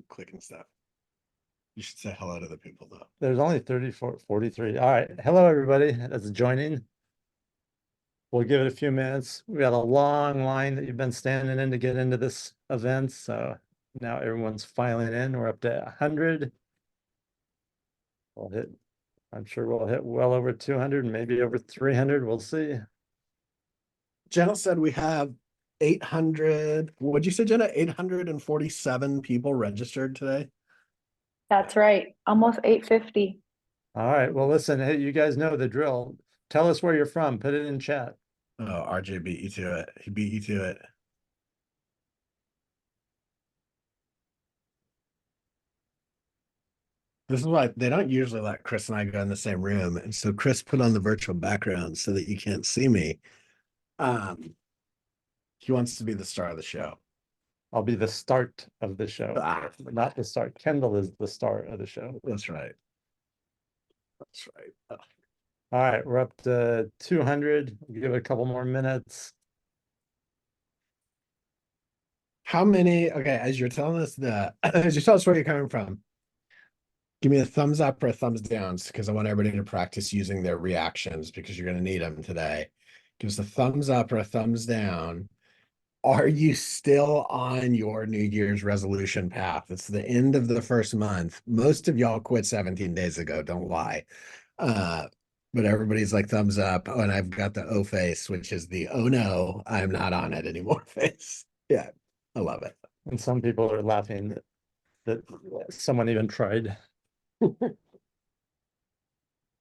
clicking stuff. You should say hello to the people though. There's only 34, 43. All right. Hello, everybody that's joining. We'll give it a few minutes. We got a long line that you've been standing in to get into this event. So now everyone's filing in. We're up to 100. We'll hit, I'm sure we'll hit well over 200, maybe over 300. We'll see. Jenna said we have 800. What'd you say, Jenna? 847 people registered today. That's right. Almost 850. All right. Well, listen, hey, you guys know the drill. Tell us where you're from. Put it in chat. Oh, RJ beat you to it. He beat you to it. This is why they don't usually let Chris and I go in the same room. And so Chris put on the virtual background so that you can't see me. He wants to be the star of the show. I'll be the start of the show, not the start. Kendall is the star of the show. That's right. That's right. Oh. All right, we're up to 200. We'll give it a couple more minutes. How many? Okay, as you're telling us as you tell us where you're coming from, give me a thumbs up or a thumbs down because I want everybody to practice using their reactions because you're going to need them today. Give us a thumbs up or a thumbs down. Are you still on your New Year's resolution path? It's the end of the first month. Most of y'all quit 17 days ago, don't lie. But everybody's like thumbs up. Oh, and I've got the O face, which is the oh no, I'm not on it anymore face. Yeah, I love it. And some people are laughing that someone even tried. All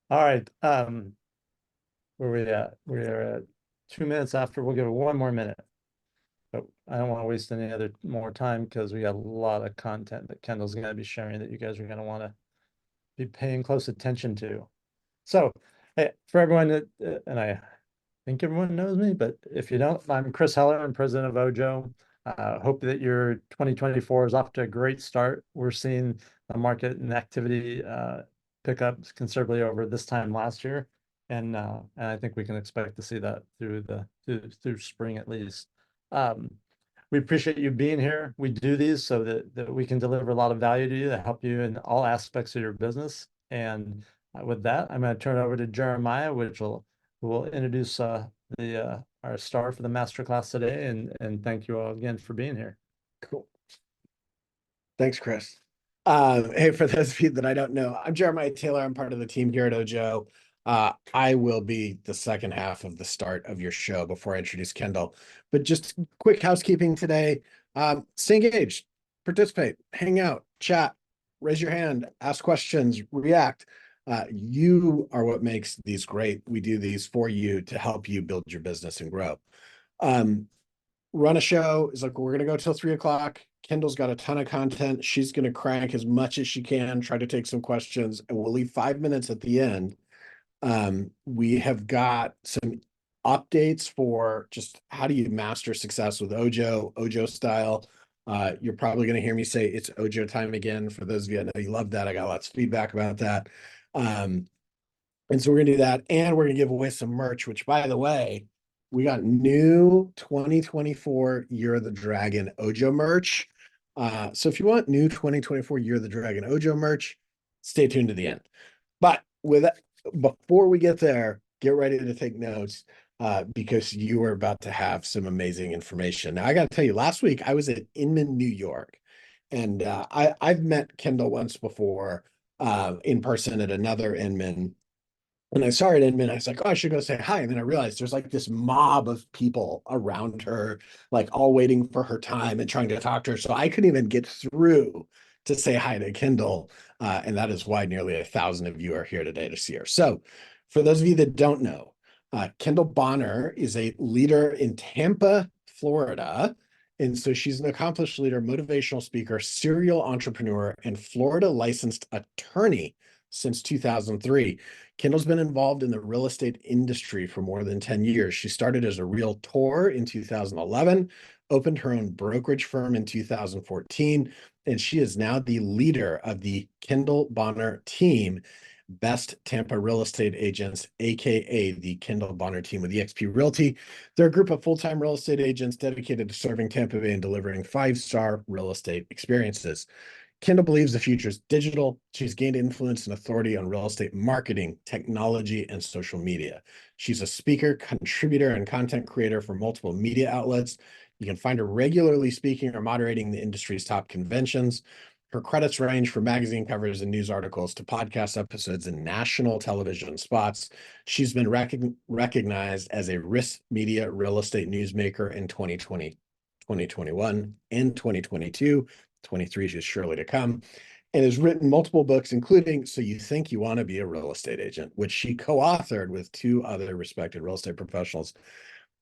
right. Where are we at? We are at 2 minutes after. We'll give it one more minute. But I don't want to waste any other more time because we got a lot of content that Kendall's going to be sharing that you guys are going to want to be paying close attention to. So, hey, for everyone that, and I think everyone knows me, but if you don't, I'm Chris Heller. I'm president of Ojo. Hope that your 2024 is off to a great start. We're seeing the market and activity pick up considerably over this time last year. And I think we can expect to see that through spring at least. We appreciate you being here. We do these so that we can deliver a lot of value to you to help you in all aspects of your business. And with that, I'm going to turn it over to Jeremiah, which will introduce our star for the masterclass today. And thank you all again for being here. Cool. Thanks, Chris. Hey, for those of you that I don't know, I'm Jeremiah Taylor. I'm part of the team here at Ojo. I will be the second half of the start of your show before I introduce Kendall. But just quick housekeeping today. Stay engaged, participate, hang out, chat, raise your hand, ask questions, react. You are what makes these great. We do these for you to help you build your business and grow. Run a show is like, we're going to go till 3 o'clock. Kendall's got a ton of content. She's going to crank as much as she can, try to take some questions, and we'll leave 5 minutes at the end. We have got some updates for just how do you master success with Ojo style. You're probably going to hear me say it's Ojo time again. For those of you, I know you love that. I got lots of feedback about that. And so we're going to do that. And we're going to give away some merch, which, by the way, we got new 2024 Year of the Dragon Ojo merch. So if you want new 2024 Year of the Dragon Ojo merch, stay tuned to the end. But with that, before we get there, get ready to take notes because you are about to have some amazing information. Now, I got to tell you, last week I was at Inman, New York, and I've met Kendall once before in person at another Inman. And I saw her at Inman, I was like, oh, I should go say hi. And then I realized there's like this mob of people around her, like all waiting for her time and trying to talk to her. So I couldn't even get through to say hi to Kendall. And that is why nearly 1,000 of you are here today to see her. So for those of you that don't know, Kendall Bonner is a leader in Tampa, Florida. And so she's an accomplished leader, motivational speaker, serial entrepreneur, and Florida licensed attorney since 2003. Kendall's been involved in the real estate industry for more than 10 years. She started as a realtor in 2011, opened her own brokerage firm in 2014, and she is now the leader of the Kendall Bonner team, Best Tampa Real Estate Agents, aka the Kendall Bonner team with eXp Realty. They're a group of full-time real estate agents dedicated to serving Tampa Bay and delivering 5-star real estate experiences. Kendall believes the future is digital. She's gained influence and authority on real estate marketing, technology, and social media. She's a speaker, contributor, and content creator for multiple media outlets. You can find her regularly speaking or moderating the industry's top conventions. Her credits range from magazine covers and news articles to podcast episodes and national television spots. She's been recognized as a risk media real estate newsmaker in 2020, 2021, and 2022. 23 is surely to come, and has written multiple books, including So You Think You Want to Be a Real Estate Agent, which she co-authored with two other respected real estate professionals.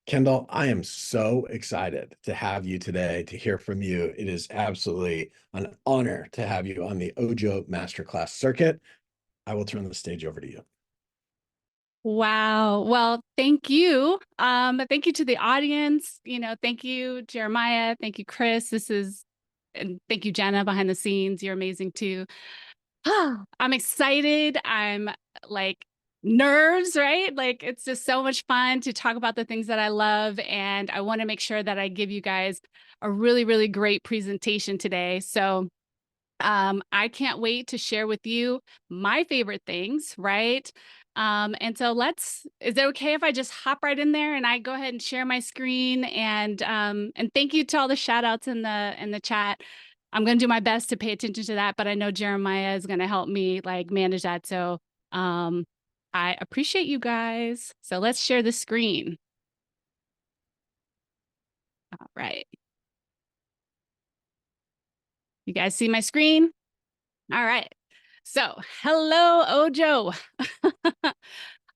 Kendall, I am so excited to have you today, to hear from you. It is absolutely an honor to have you on the Ojo Masterclass circuit. I will turn the stage over to you. Wow. Well, thank you. Thank you to the audience. Thank you, Jeremiah. Thank you, Chris. And thank you, Jenna, behind the scenes. You're amazing too. I'm excited. I'm like nerves, right? Like it's just so much fun to talk about the things that I love. And I want to make sure that I give you guys a really, really great presentation today. So I can't wait to share with you my favorite things, right? And so is it okay if I just hop right in there and I go ahead and share my screen? And thank you to all the shout outs in the chat. I'm going to do my best to pay attention to that, but I know Jeremiah is going to help me like manage that. So I appreciate you guys. So let's share the screen. All right. You guys see my screen? All right. So, hello, Ojo.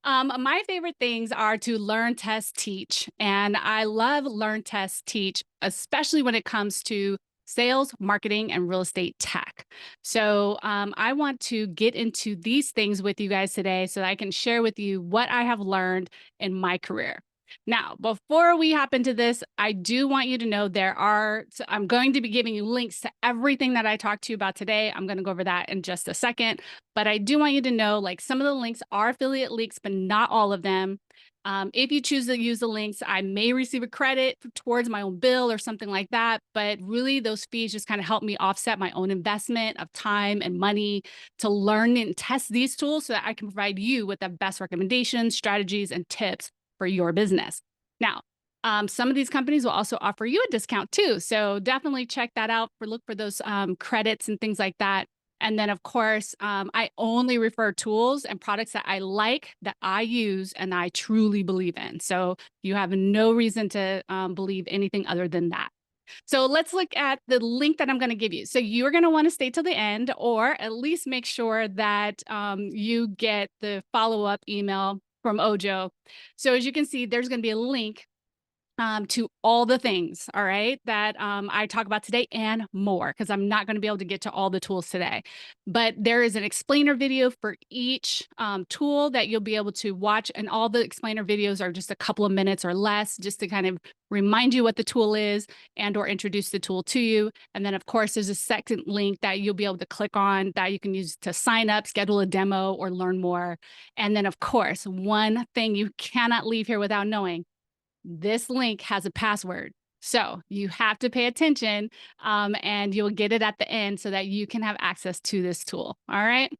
My favorite things are to learn, test, teach. And I love learn, test, teach, especially when it comes to sales, marketing, and real estate tech. So I want to get into these things with you guys today so that I can share with you what I have learned in my career. Now, before we hop into this, I do want you to know I'm going to be giving you links to everything that I talked to you about today. I'm going to go over that in just a second, but I do want you to know like some of the links are affiliate links, but not all of them. If you choose to use the links, I may receive a credit towards my own bill or something like that. But really those fees just kind of help me offset my own investment of time and money to learn and test these tools so that I can provide you with the best recommendations, strategies, and tips for your business. Now, some of these companies will also offer you a discount too. So definitely check that out look for those credits and things like that. And then of course, I only refer tools and products that I like, that I use, and I truly believe in. So you have no reason to believe anything other than that. So let's look at the link that I'm going to give you. So you're going to want to stay till the end, or at least make sure that you get the follow-up email from Ojo. So as you can see, there's going to be a link to all the things, all right, that I talk about today and more, because I'm not going to be able to get to all the tools today. But there is an explainer video for each tool that you'll be able to watch. And all the explainer videos are just a couple of minutes or less, just to kind of remind you what the tool is and or introduce the tool to you. And then of course, there's a second link that you'll be able to click on that you can use to sign up, schedule a demo, or learn more. And then of course, one thing you cannot leave here without knowing: this link has a password. So you have to pay attention and you'll get it at the end so that you can have access to this tool. All right.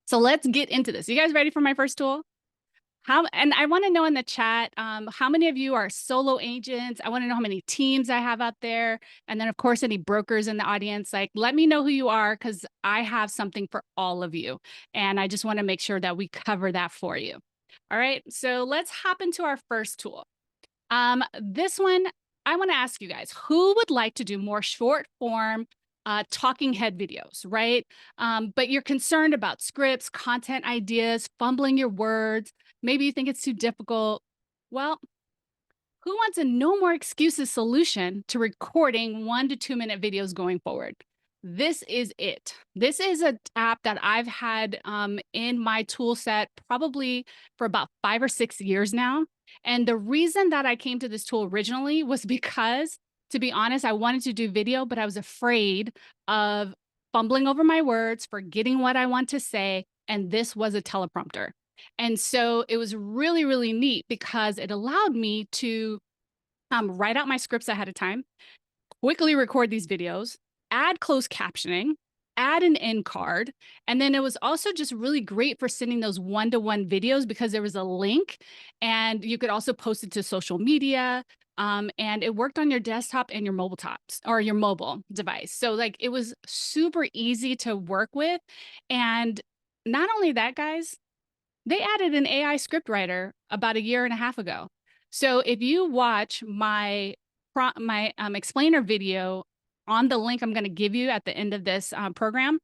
So let's get into this. You guys ready for my first tool? And I want to know in the chat, how many of you are solo agents? I want to know how many teams I have out there. And then of course, any brokers in the audience, like let me know who you are, because I have something for all of you. And I just want to make sure that we cover that for you. All right. So let's hop into our first tool. This one, I want to ask you guys, who would like to do more short form talking head videos, right? But you're concerned about scripts, content ideas, fumbling your words. Maybe you think it's too difficult. Well, who wants a no more excuses solution to recording 1 to 2 minute videos going forward? This is it. This is an app that I've had in my tool set probably for about 5 or 6 years now. And the reason that I came to this tool originally was because, to be honest, I wanted to do video, but I was afraid of fumbling over my words, forgetting what I want to say. And this was a teleprompter. And so it was really, really neat because it allowed me to write out my scripts ahead of time, quickly record these videos, add closed captioning, add an end card. And then it was also just really great for sending those one-to-one videos because there was a link and you could also post it to social media. And it worked on your desktop and your mobile tops or your mobile device. So like it was super easy to work with. And not only that, guys, they added an AI script writer about a year and a half ago. So if you watch my explainer video on the link I'm going to give you at the end of this program,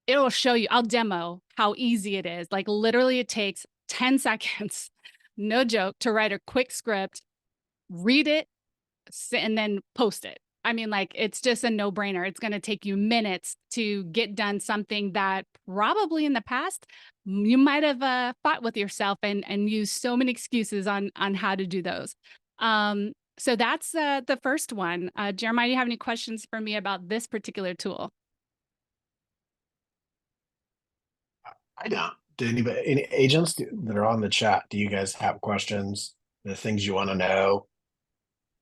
it will show you, I'll demo how easy it is. Like literally it takes 10 seconds, no joke, to write a quick script, read it, and then post it. I mean, like, it's just a no-brainer. It's going to take you minutes to get done something that probably in the past you might have fought with yourself and used so many excuses on how to do those. So that's the first one. Jeremiah, do you have any questions for me about this particular tool? I don't. Do any agents that are on the chat, do you guys have questions, the things you want to know?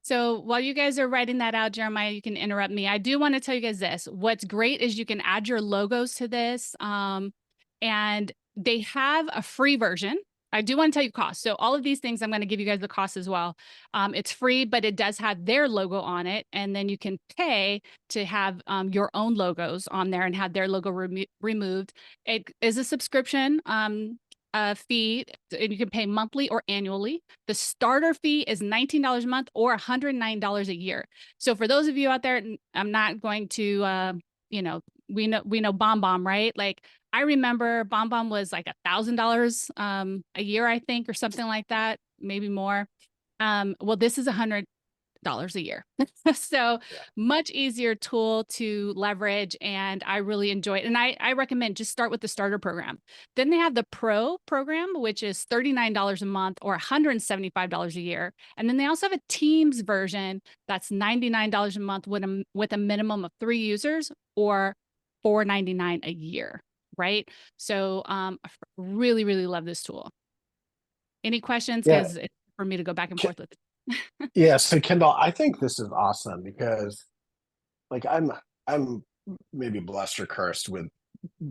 So while you guys are writing that out, Jeremiah, you can interrupt me. I do want to tell you guys this. What's great is you can add your logos to this. And they have a free version. I do want to tell you cost. So all of these things, I'm going to give you guys the cost as well. It's free, but it does have their logo on it. And then you can pay to have your own logos on there and have their logo removed. It is a subscription fee, and you can pay monthly or annually. The starter fee is $19 a month or $109 a year. So for those of you out there, I'm not going to, you know, we know BombBomb, right? Like I remember BombBomb was like $1,000 a year, I think, or something like that, maybe more. Well, this is $100 a year. So much easier tool to leverage. And I really enjoy it. And I recommend just start with the starter program. Then they have the pro program, which is $39 a month or $175 a year. And then they also have a Teams version that's $99 a month with a minimum of 3 users or $4.99 a year. Right. So really, really love this tool. Any questions? Because it's for me to go back and forth with it. Yeah, so Kendall, I think this is awesome because like I'm maybe blessed or cursed with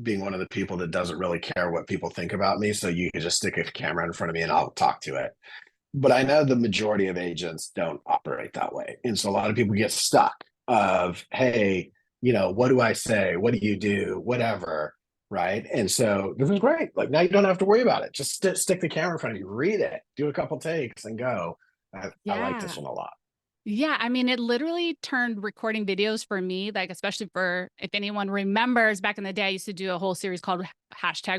being one of the people that doesn't really care what people think about me. So you can just stick a camera in front of me and I'll talk to it. But I know the majority of agents don't operate that way. And so a lot of people get stuck of, hey, you know, what do I say? What do you do? Whatever. Right. And so this is great. Like now you don't have to worry about it. Just stick the camera in front of you, read it, do a couple takes and go. I like this one a lot. Yeah, I mean, it literally turned recording videos for me, like especially for if anyone remembers back in the day, I used to do a whole series called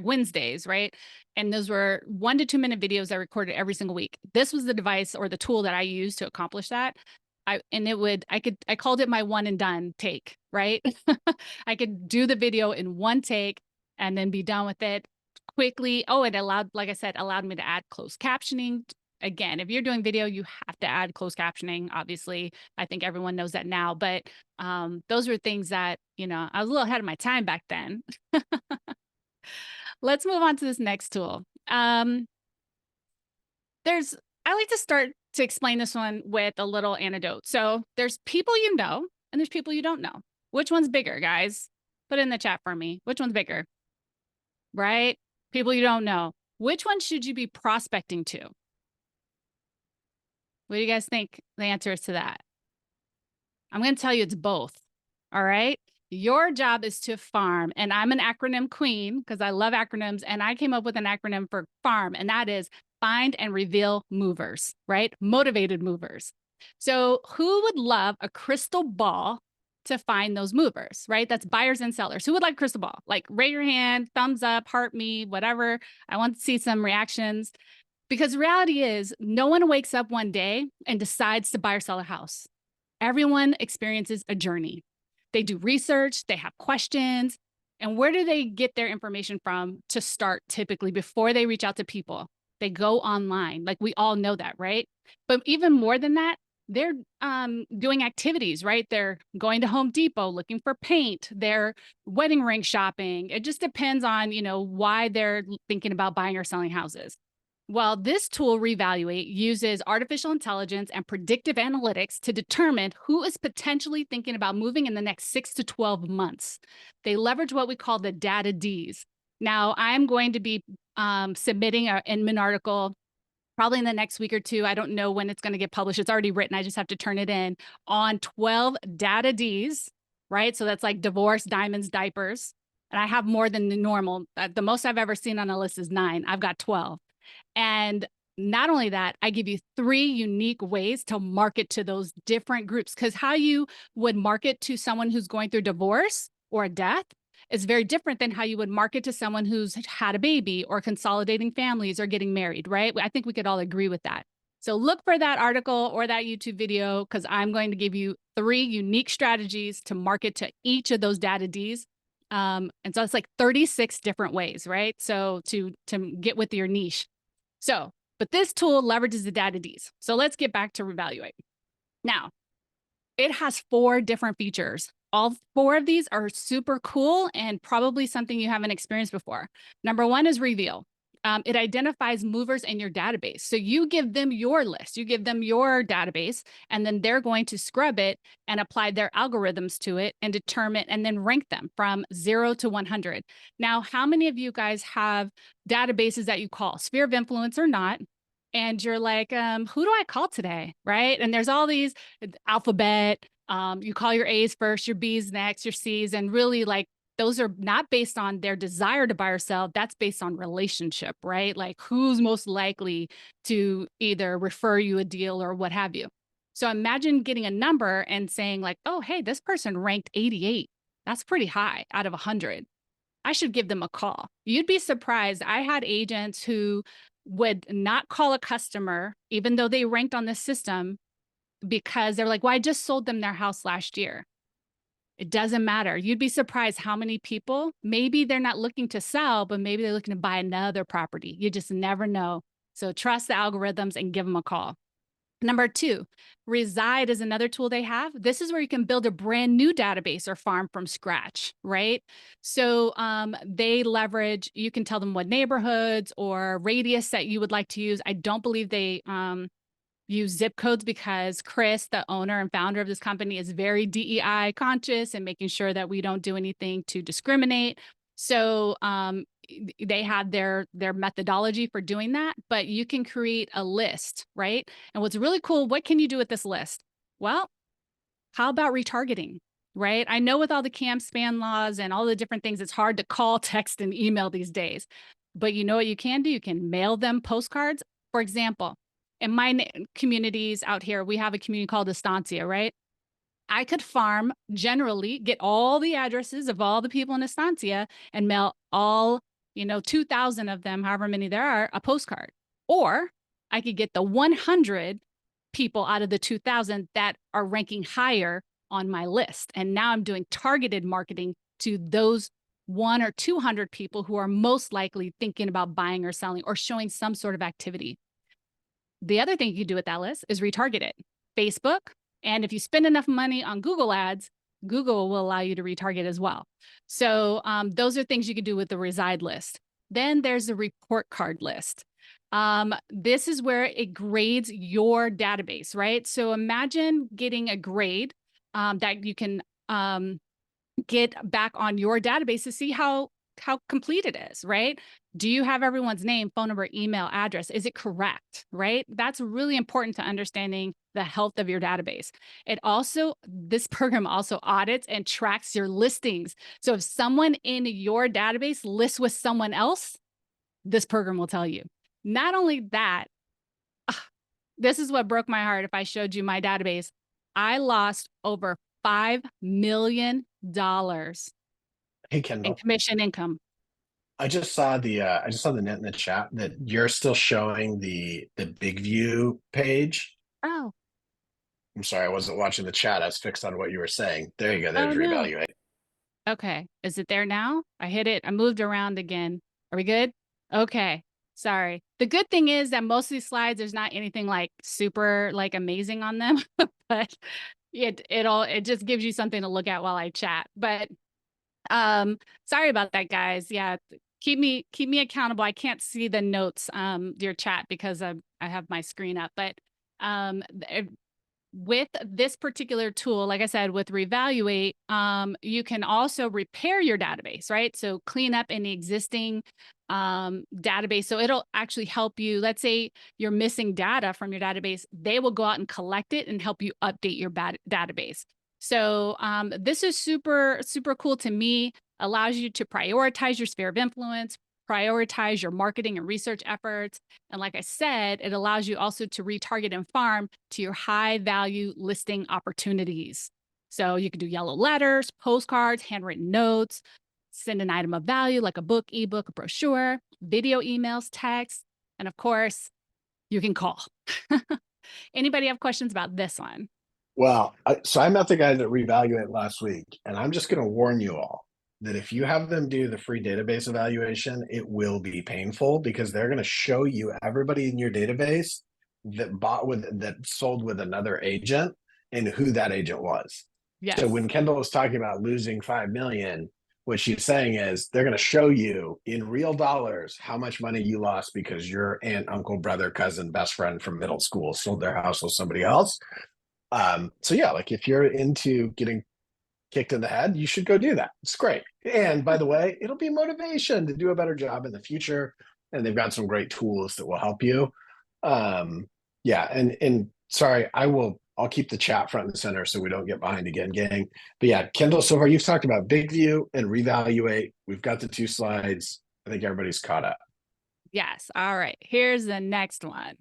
#Wednesdays, right? And those were 1 to 2 minute videos I recorded every single week. This was the device or the tool that I used to accomplish that. I called it my one and done take, right? I could do the video in one take and then be done with it quickly. Oh, it allowed, like I said, allowed me to add closed captioning. Again, if you're doing video, you have to add closed captioning. Obviously, I think everyone knows that now, but those were things that, you know, I was a little ahead of my time back then. Let's move on to this next tool. I like to start to explain this one with a little anecdote. So there's people you know, and there's people you don't know. Which one's bigger, guys? Put it in the chat for me. Which one's bigger? Right? People you don't know. Which one should you be prospecting to? What do you guys think the answer is to that? I'm going to tell you it's both. All right. Your job is to farm. And I'm an acronym queen because I love acronyms. And I came up with an acronym for farm, and that is find and reveal movers, right? Motivated movers. So who would love a crystal ball to find those movers, right? That's buyers and sellers. Who would like a crystal ball? Like raise your hand, thumbs up, heart me, whatever. I want to see some reactions. Because the reality is, no one wakes up one day and decides to buy or sell a house. Everyone experiences a journey. They do research, they have questions, and where do they get their information from to start typically before they reach out to people? They go online. Like we all know that, right? But even more than that, they're doing activities, right? They're going to Home Depot looking for paint. They're wedding ring shopping. It just depends on, you know, why they're thinking about buying or selling houses. Well, this tool, Reevaluate, uses artificial intelligence and predictive analytics to determine who is potentially thinking about moving in the next 6 to 12 months. They leverage what we call the data Ds. Now, I'm going to be submitting an Inman article probably in the next week or two. I don't know when it's going to get published. It's already written. I just have to turn it in on 12 data Ds, right? So that's like divorce, diamonds, diapers. And I have more than the normal. The most I've ever seen on a list is 9. I've got 12. And not only that, I give you 3 unique ways to market to those different groups, because how you would market to someone who's going through divorce or a death is very different than how you would market to someone who's had a baby or consolidating families or getting married, right? I think we could all agree with that. So look for that article or that YouTube video, because I'm going to give you 3 unique strategies to market to each of those data Ds. And so it's like 36 different ways, right? So to get with your niche. So, but this tool leverages the data Ds. So let's get back to Reevaluate. Now, it has 4 different features. All 4 of these are super cool and probably something you haven't experienced before. Number 1 is Reveal. It identifies movers in your database. So you give them your list, you give them your database, and then they're going to scrub it and apply their algorithms to it and determine and then rank them from 0 to 100. Now, how many of you guys have databases that you call, sphere of influence or not? And you're like, who do I call today? Right. And there's all these alphabet. You call your A's first, your B's next, your C's, and really like those are not based on their desire to buy or sell. That's based on relationship, right? Like who's most likely to either refer you a deal or what have you. So imagine getting a number and saying like, oh, hey, this person ranked 88. That's pretty high out of 100. I should give them a call. You'd be surprised. I had agents who would not call a customer, even though they ranked on the system, because they're like, well, I just sold them their house last year. It doesn't matter. You'd be surprised how many people, maybe they're not looking to sell, but maybe they're looking to buy another property. You just never know. So trust the algorithms and give them a call. Number 2, Reside is another tool they have. This is where you can build a brand new database or farm from scratch, right? So they leverage, you can tell them what neighborhoods or radius that you would like to use. I don't believe they use zip codes, because Chris, the owner and founder of this company, is very DEI conscious and making sure that we don't do anything to discriminate. So they have their methodology for doing that, but you can create a list, right? And what's really cool, what can you do with this list? Well, how about retargeting, right? I know with all the CAM span laws and all the different things, it's hard to call, text, and email these days. But you know what you can do? You can mail them postcards. For example, in my communities out here, we have a community called Estancia, right? I could farm, generally get all the addresses of all the people in Estancia and mail all, 2,000 of them, however many there are, a postcard. Or I could get the 100 people out of the 2,000 that are ranking higher on my list. And now I'm doing targeted marketing to those 100 or 200 people who are most likely thinking about buying or selling or showing some sort of activity. The other thing you can do with that list is retarget it. Facebook, and if you spend enough money on Google ads, Google will allow you to retarget as well. So those are things you can do with the Reside list. Then there's the report card list. This is where it grades your database, right? So imagine getting a grade that you can get back on your database to see how complete it is, right? Do you have everyone's name, phone number, email, address? Is it correct, right? That's really important to understanding the health of your database. This program also audits and tracks your listings. So if someone in your database lists with someone else, this program will tell you. Not only that, this is what broke my heart. If I showed you my database, I lost over $5 million Hey, in Kendall. commission income. I just saw the net in the chat that you're still showing the big view page. Oh, I'm sorry, I wasn't watching the chat. I was fixed on what you were saying. There you go. There's no. Reevaluate. Okay. Is it there now? I hit it. I moved around again. Are we good? Okay. Sorry. The good thing is that most of these slides, there's not anything like super like amazing on them, but it just gives you something to look at while I chat. But sorry about that, guys. Yeah, keep me accountable. I can't see the notes, your chat, because I have my screen up, but with this particular tool, like I said, with Reevaluate, you can also repair your database, right? So clean up any existing database. So it'll actually help you. Let's say you're missing data from your database. They will go out and collect it and help you update your database. So this is super, super cool to me. Allows you to prioritize your sphere of influence, prioritize your marketing and research efforts. And like I said, it allows you also to retarget and farm to your high value listing opportunities. So you can do yellow letters, postcards, handwritten notes, send an item of value like a book, ebook, a brochure, video emails, text, and of course, you can call. Anybody have questions about this one? Well, so I met the guys at Reevaluate last week, and I'm just going to warn you all that if you have them do the free database evaluation, it will be painful because they're going to show you everybody in your database that sold with another agent and who that agent was. Yes. So when Kendall was talking about losing 5 million, what she's saying is they're going to show you in real dollars how much money you lost because your aunt, uncle, brother, cousin, best friend from middle school sold their house with somebody else. So yeah, like if you're into getting kicked in the head, you should go do that. It's great. And by the way, it'll be motivation to do a better job in the future. And they've got some great tools that will help you. Yeah, and sorry, I'll keep the chat front and center so we don't get behind again, gang. But yeah, Kendall, so far you've talked about Big View and Reevaluate. We've got the 2 slides. I think everybody's caught up. Yes. All right. Here's the next one.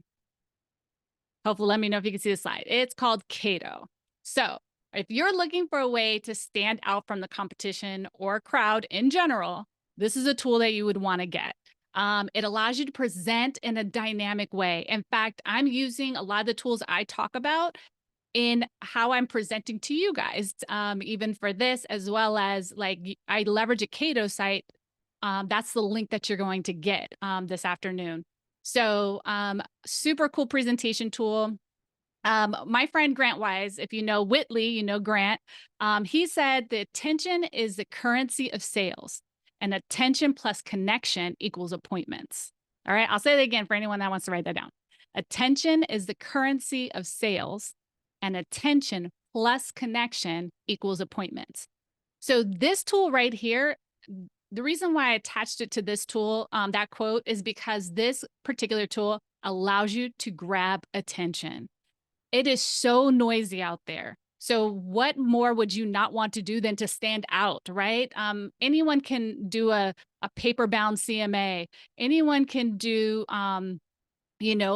Hopefully, let me know if you can see the slide. It's called Cato. So if you're looking for a way to stand out from the competition or crowd in general, this is a tool that you would want to get. It allows you to present in a dynamic way. In fact, I'm using a lot of the tools I talk about in how I'm presenting to you guys, even for this, as well as like I leverage a Cato site. That's the link that you're going to get this afternoon. So super cool presentation tool. My friend Grant Wise, if you know Whitley, you know Grant, he said the attention is the currency of sales, and attention plus connection equals appointments. All right, I'll say that again for anyone that wants to write that down. Attention is the currency of sales, and attention plus connection equals appointments. So this tool right here, the reason why I attached it to this tool, that quote, is because this particular tool allows you to grab attention. It is so noisy out there. So what more would you not want to do than to stand out, right? Anyone can do a paper-bound CMA. Anyone can do,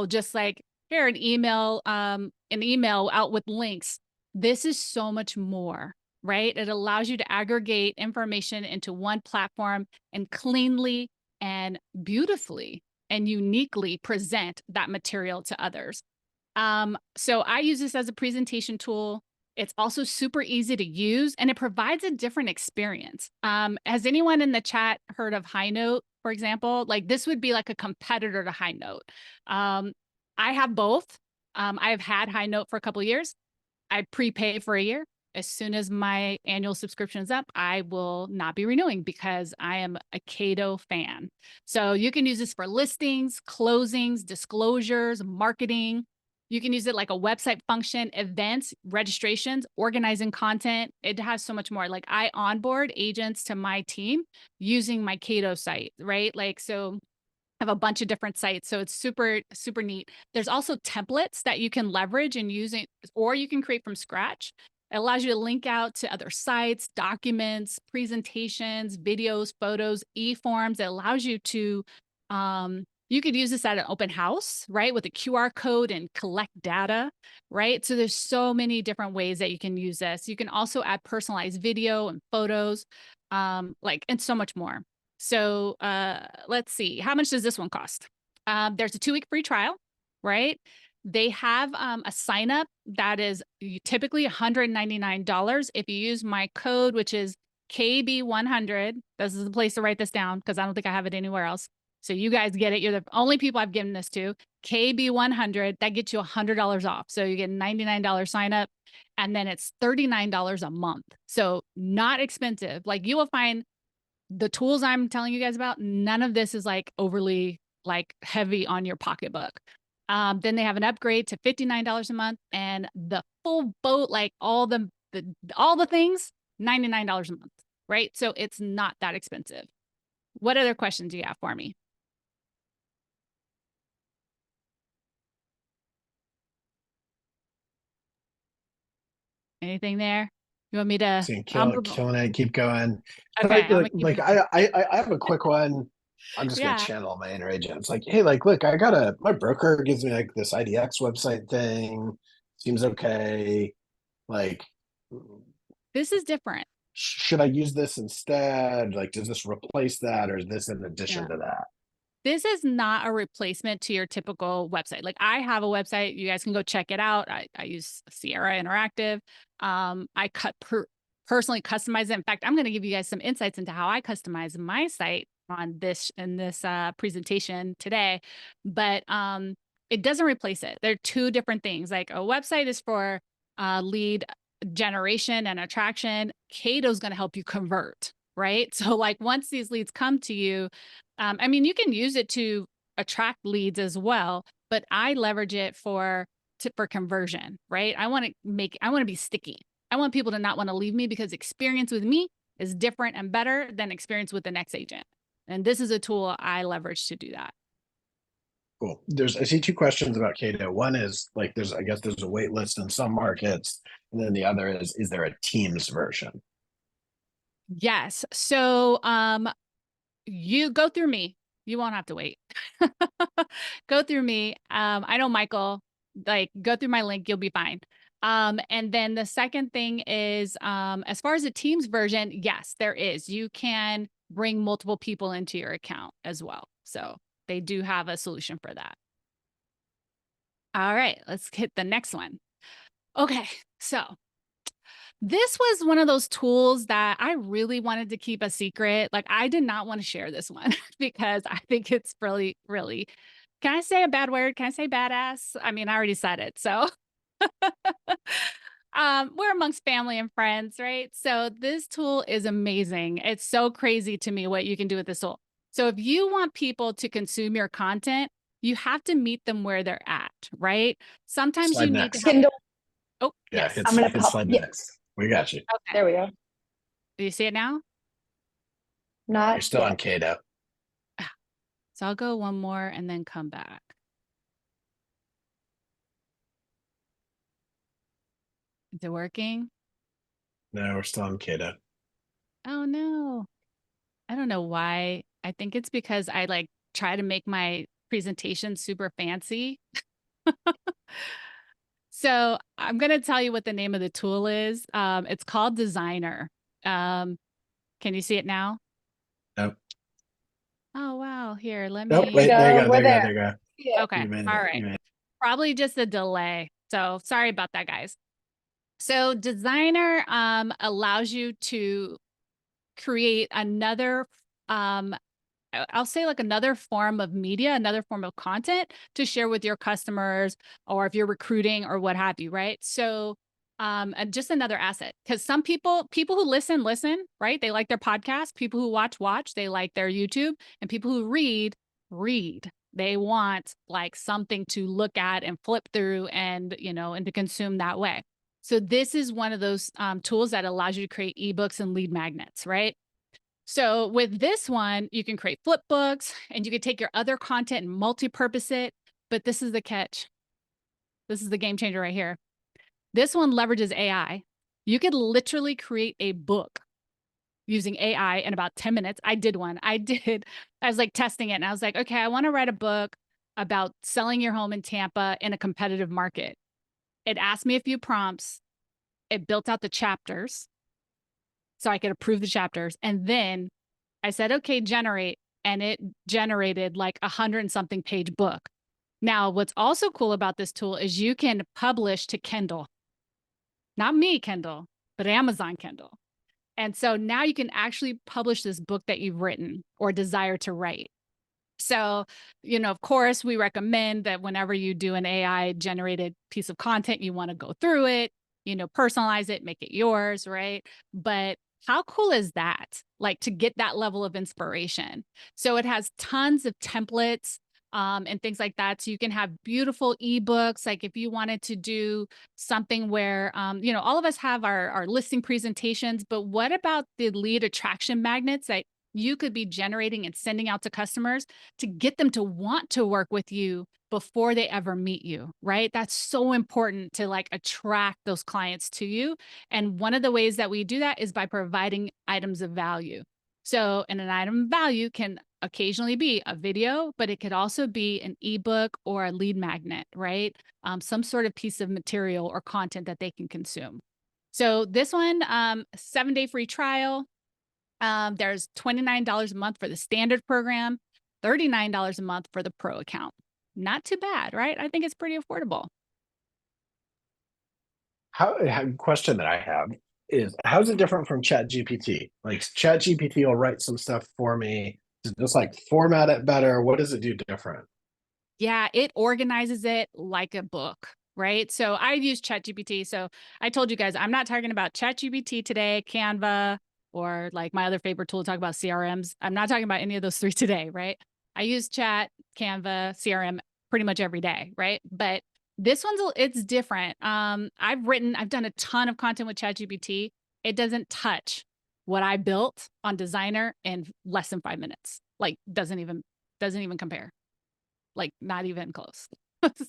just like here, an email out with links. This is so much more, right? It allows you to aggregate information into one platform and cleanly and beautifully and uniquely present that material to others. So I use this as a presentation tool. It's also super easy to use, and it provides a different experience. Has anyone in the chat heard of High Note, for example? Like this would be like a competitor to High Note. I have both. I have had High Note for a couple of years. I prepay for a year. As soon as my annual subscription is up, I will not be renewing because I am a Cato fan. So you can use this for listings, closings, disclosures, marketing. You can use it like a website function, events, registrations, organizing content. It has so much more. Like I onboard agents to my team using my Cato site, right? Like, so I have a bunch of different sites. So it's super, super neat. There's also templates that you can leverage and use it, or you can create from scratch. It allows you to link out to other sites, documents, presentations, videos, photos, e-forms. It allows you to, you could use this at an open house, right? With a QR code and collect data, right? So there's so many different ways that you can use this. You can also add personalized video and photos, and so much more. So let's see, how much does this one cost? There's a 2-week free trial, right? They have a sign up that is typically $199. If you use my code, which is KB100, this is the place to write this down because I don't think I have it anywhere else. So you guys get it. You're the only people I've given this to. KB100, that gets you $100 off. So you get $99 sign up, and then it's $39 a month. So not expensive. Like you will find the tools I'm telling you guys about, none of this is like overly like heavy on your pocketbook. Then they have an upgrade to $59 a month, and the full boat, like all the things, $99 a month, right? So it's not that expensive. What other questions do you have for me? Anything there? You want me to? See, I'll move on. killing it, keep going. Okay, I'm gonna keep Like moving. I have a quick one. I'm just gonna Yeah. channel my inner agent. It's like, hey, like, look, my broker gives me like this IDX website thing. Seems okay. Like, This is different. should I use this instead? Like, does this replace that, or is this in addition Yeah. to that? This is not a replacement to your typical website. Like I have a website, you guys can go check it out. I use Sierra Interactive. I personally customize it. In fact, I'm going to give you guys some insights into how I customize my site on this presentation today. But it doesn't replace it. They're two different things. Like a website is for lead generation and attraction. Cato is going to help you convert, right? So like once these leads come to you, I mean, you can use it to attract leads as well, but I leverage it for conversion, right? I want to be sticky. I want people to not want to leave me because experience with me is different and better than experience with the next agent. And this is a tool I leverage to do that. Cool. I see two questions about Cato. One is like, I guess there's a wait list in some markets, and then the other is there a Teams version? Yes. So, you go through me. You won't have to wait. Go through me. I know Michael, like go through my link, you'll be fine. And then the second thing is, as far as the Teams version, yes, there is. You can bring multiple people into your account as well. So they do have a solution for that. All right, let's hit the next one. Okay, so this was one of those tools that I really wanted to keep a secret. Like I did not want to share this one because I think it's really, really, can I say a bad word? Can I say badass? I mean, I already said it. So we're amongst family and friends, right? So this tool is amazing. It's so crazy to me what you can do with this tool. So if you want people to consume your content, you have to meet them where they're at, right? Sometimes Slide you need next. to have, Kindle, oh, Yeah, yes. I'm gonna hit pop. slide Yeah, next. We got you. Okay. there we go. Do you see it now? You're Not still on yet. Cato. So I'll go one more and then come back. Is it working? No, we're still on Cato. Oh no. I don't know why. I think it's because I like try to make my presentation super fancy. So I'm going to tell you what the name of the tool is. It's called Designer. Can you see it now? Nope. Oh, wow. Here, let Nope. me. Wait, there you go. We're There you go. Yeah. Okay. You made All it. right. You made it. Probably just a delay. So sorry about that, guys. So Designer allows you to create another I'll say like another form of media, another form of content to share with your customers, or if you're recruiting or what have you, right? So and just another asset, because some people who listen, right? They like their podcast. People who watch, they like their YouTube, and people who read. They want like something to look at and flip through and, and to consume that way. So this is one of those tools that allows you to create ebooks and lead magnets, right? So with this one, you can create flip books and you can take your other content and multi-purpose it. But this is the catch. This is the game changer right here. This one leverages AI. You could literally create a book using AI in about 10 minutes. I did one. I was like testing it and I was like, okay, I want to write a book about selling your home in Tampa in a competitive market. It asked me a few prompts. It built out the chapters so I could approve the chapters. And then I said, okay, generate. And it generated like 100 and something page book. Now, what's also cool about this tool is you can publish to Kendall. Not me, Kendall, but Amazon Kendall. And so now you can actually publish this book that you've written or desire to write. So, of course, we recommend that whenever you do an AI generated piece of content, you want to go through it, personalize it, make it yours, right? But How cool is that? Like to get that level of inspiration. So it has tons of templates and things like that. So you can have beautiful ebooks. Like if you wanted to do something where, you know, all of us have our listing presentations, but what about the lead attraction magnets that you could be generating and sending out to customers to get them to want to work with you before they ever meet you, right? That's so important to like attract those clients to you. And one of the ways that we do that is by providing items of value. So, and an item of value can occasionally be a video, but it could also be an ebook or a lead magnet, right? Some sort of piece of material or content that they can consume. So this one, 7-day free trial. There's $29 a month for the standard program, $39 a month for the pro account. Not too bad, right? I think it's pretty affordable. Question that I have is, how's it different from ChatGPT? Like ChatGPT will write some stuff for me. Does it just like format it better? What does it do different? Yeah, it organizes it like a book, right? So I use ChatGPT. So I told you guys, I'm not talking about ChatGPT today, Canva, or like my other favorite tool to talk about, CRMs. I'm not talking about any of those three today, right? I use Chat, Canva, CRM pretty much every day, right? But this one's, it's different. I've done a ton of content with ChatGPT. It doesn't touch what I built on Designer in less than 5 minutes. Like doesn't even compare. Like not even close.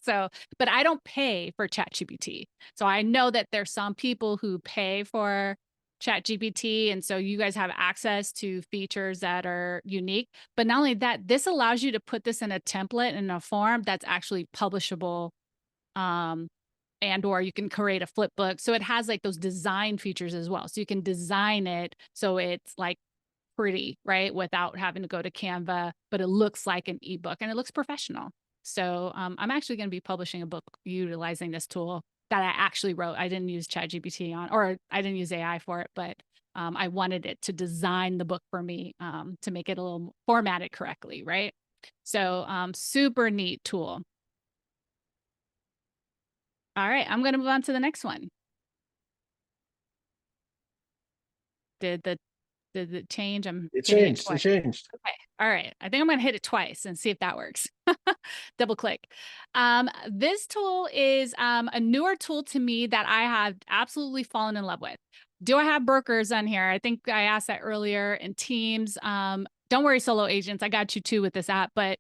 So, but I don't pay for ChatGPT. So I know that there's some people who pay for ChatGPT. And so you guys have access to features that are unique. But not only that, this allows you to put this in a template in a form that's actually publishable. And or you can create a flip book. So it has like those design features as well. So you can design it so it's like pretty, right? Without having to go to Canva, but it looks like an ebook and it looks professional. So I'm actually going to be publishing a book utilizing this tool that I actually wrote. I didn't use ChatGPT on, or I didn't use AI for it, but I wanted it to design the book for me to make it a little formatted correctly, right? So super neat tool. All right, I'm going to move on to the next one. Did it change? It changed. It changed. Okay. All right. I think I'm going to hit it twice and see if that works. Double click. This tool is a newer tool to me that I have absolutely fallen in love with. Do I have brokers on here? I think I asked that earlier in Teams. Don't worry, solo agents. I got you too with this app, but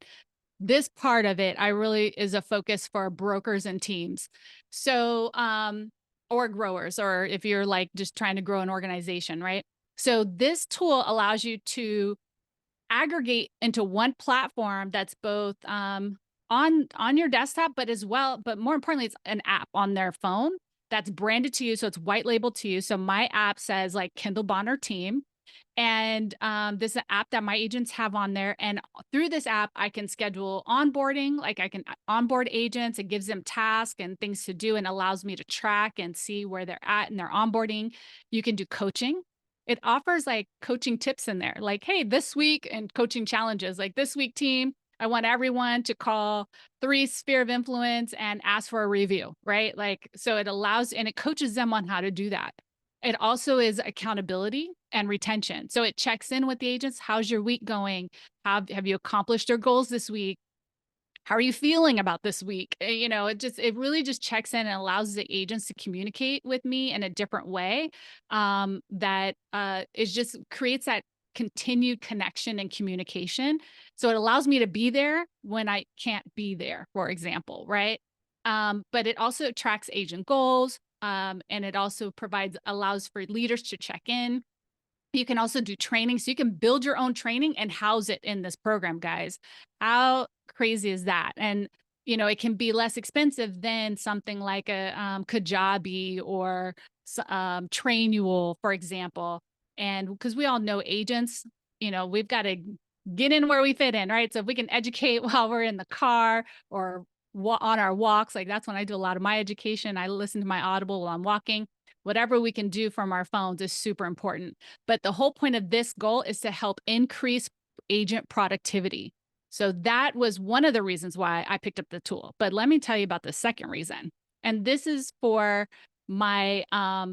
this part of it, I really is a focus for brokers and teams. So, or growers, or if you're like just trying to grow an organization, right? So this tool allows you to aggregate into one platform that's both on your desktop, but more importantly, it's an app on their phone that's branded to you. So it's white labeled to you. So my app says like Kendall Bonner Team. And this is an app that my agents have on there. And through this app, I can schedule onboarding, like I can onboard agents. It gives them tasks and things to do and allows me to track and see where they're at in their onboarding. You can do coaching. It offers like coaching tips in there, like, hey, this week, and coaching challenges, like this week, team, I want everyone to call 3 sphere of influence and ask for a review, right? Like, so it allows, and it coaches them on how to do that. It also is accountability and retention. So it checks in with the agents. How's your week going? Have you accomplished your goals this week? How are you feeling about this week? You know, it really just checks in and allows the agents to communicate with me in a different way. That is just creates that continued connection and communication. So it allows me to be there when I can't be there, for example, right? But it also tracks agent goals. And it also allows for leaders to check in. You can also do training. So you can build your own training and house it in this program, guys. How crazy is that? And, you know, it can be less expensive than something like a Kajabi or Trainual, for example. And because we all know agents, you know, we've got to get in where we fit in, right? So if we can educate while we're in the car or on our walks, like that's when I do a lot of my education. I listen to my Audible while I'm walking. Whatever we can do from our phones is super important. But the whole point of this goal is to help increase agent productivity. So that was one of the reasons why I picked up the tool. But let me tell you about the second reason. And this is for my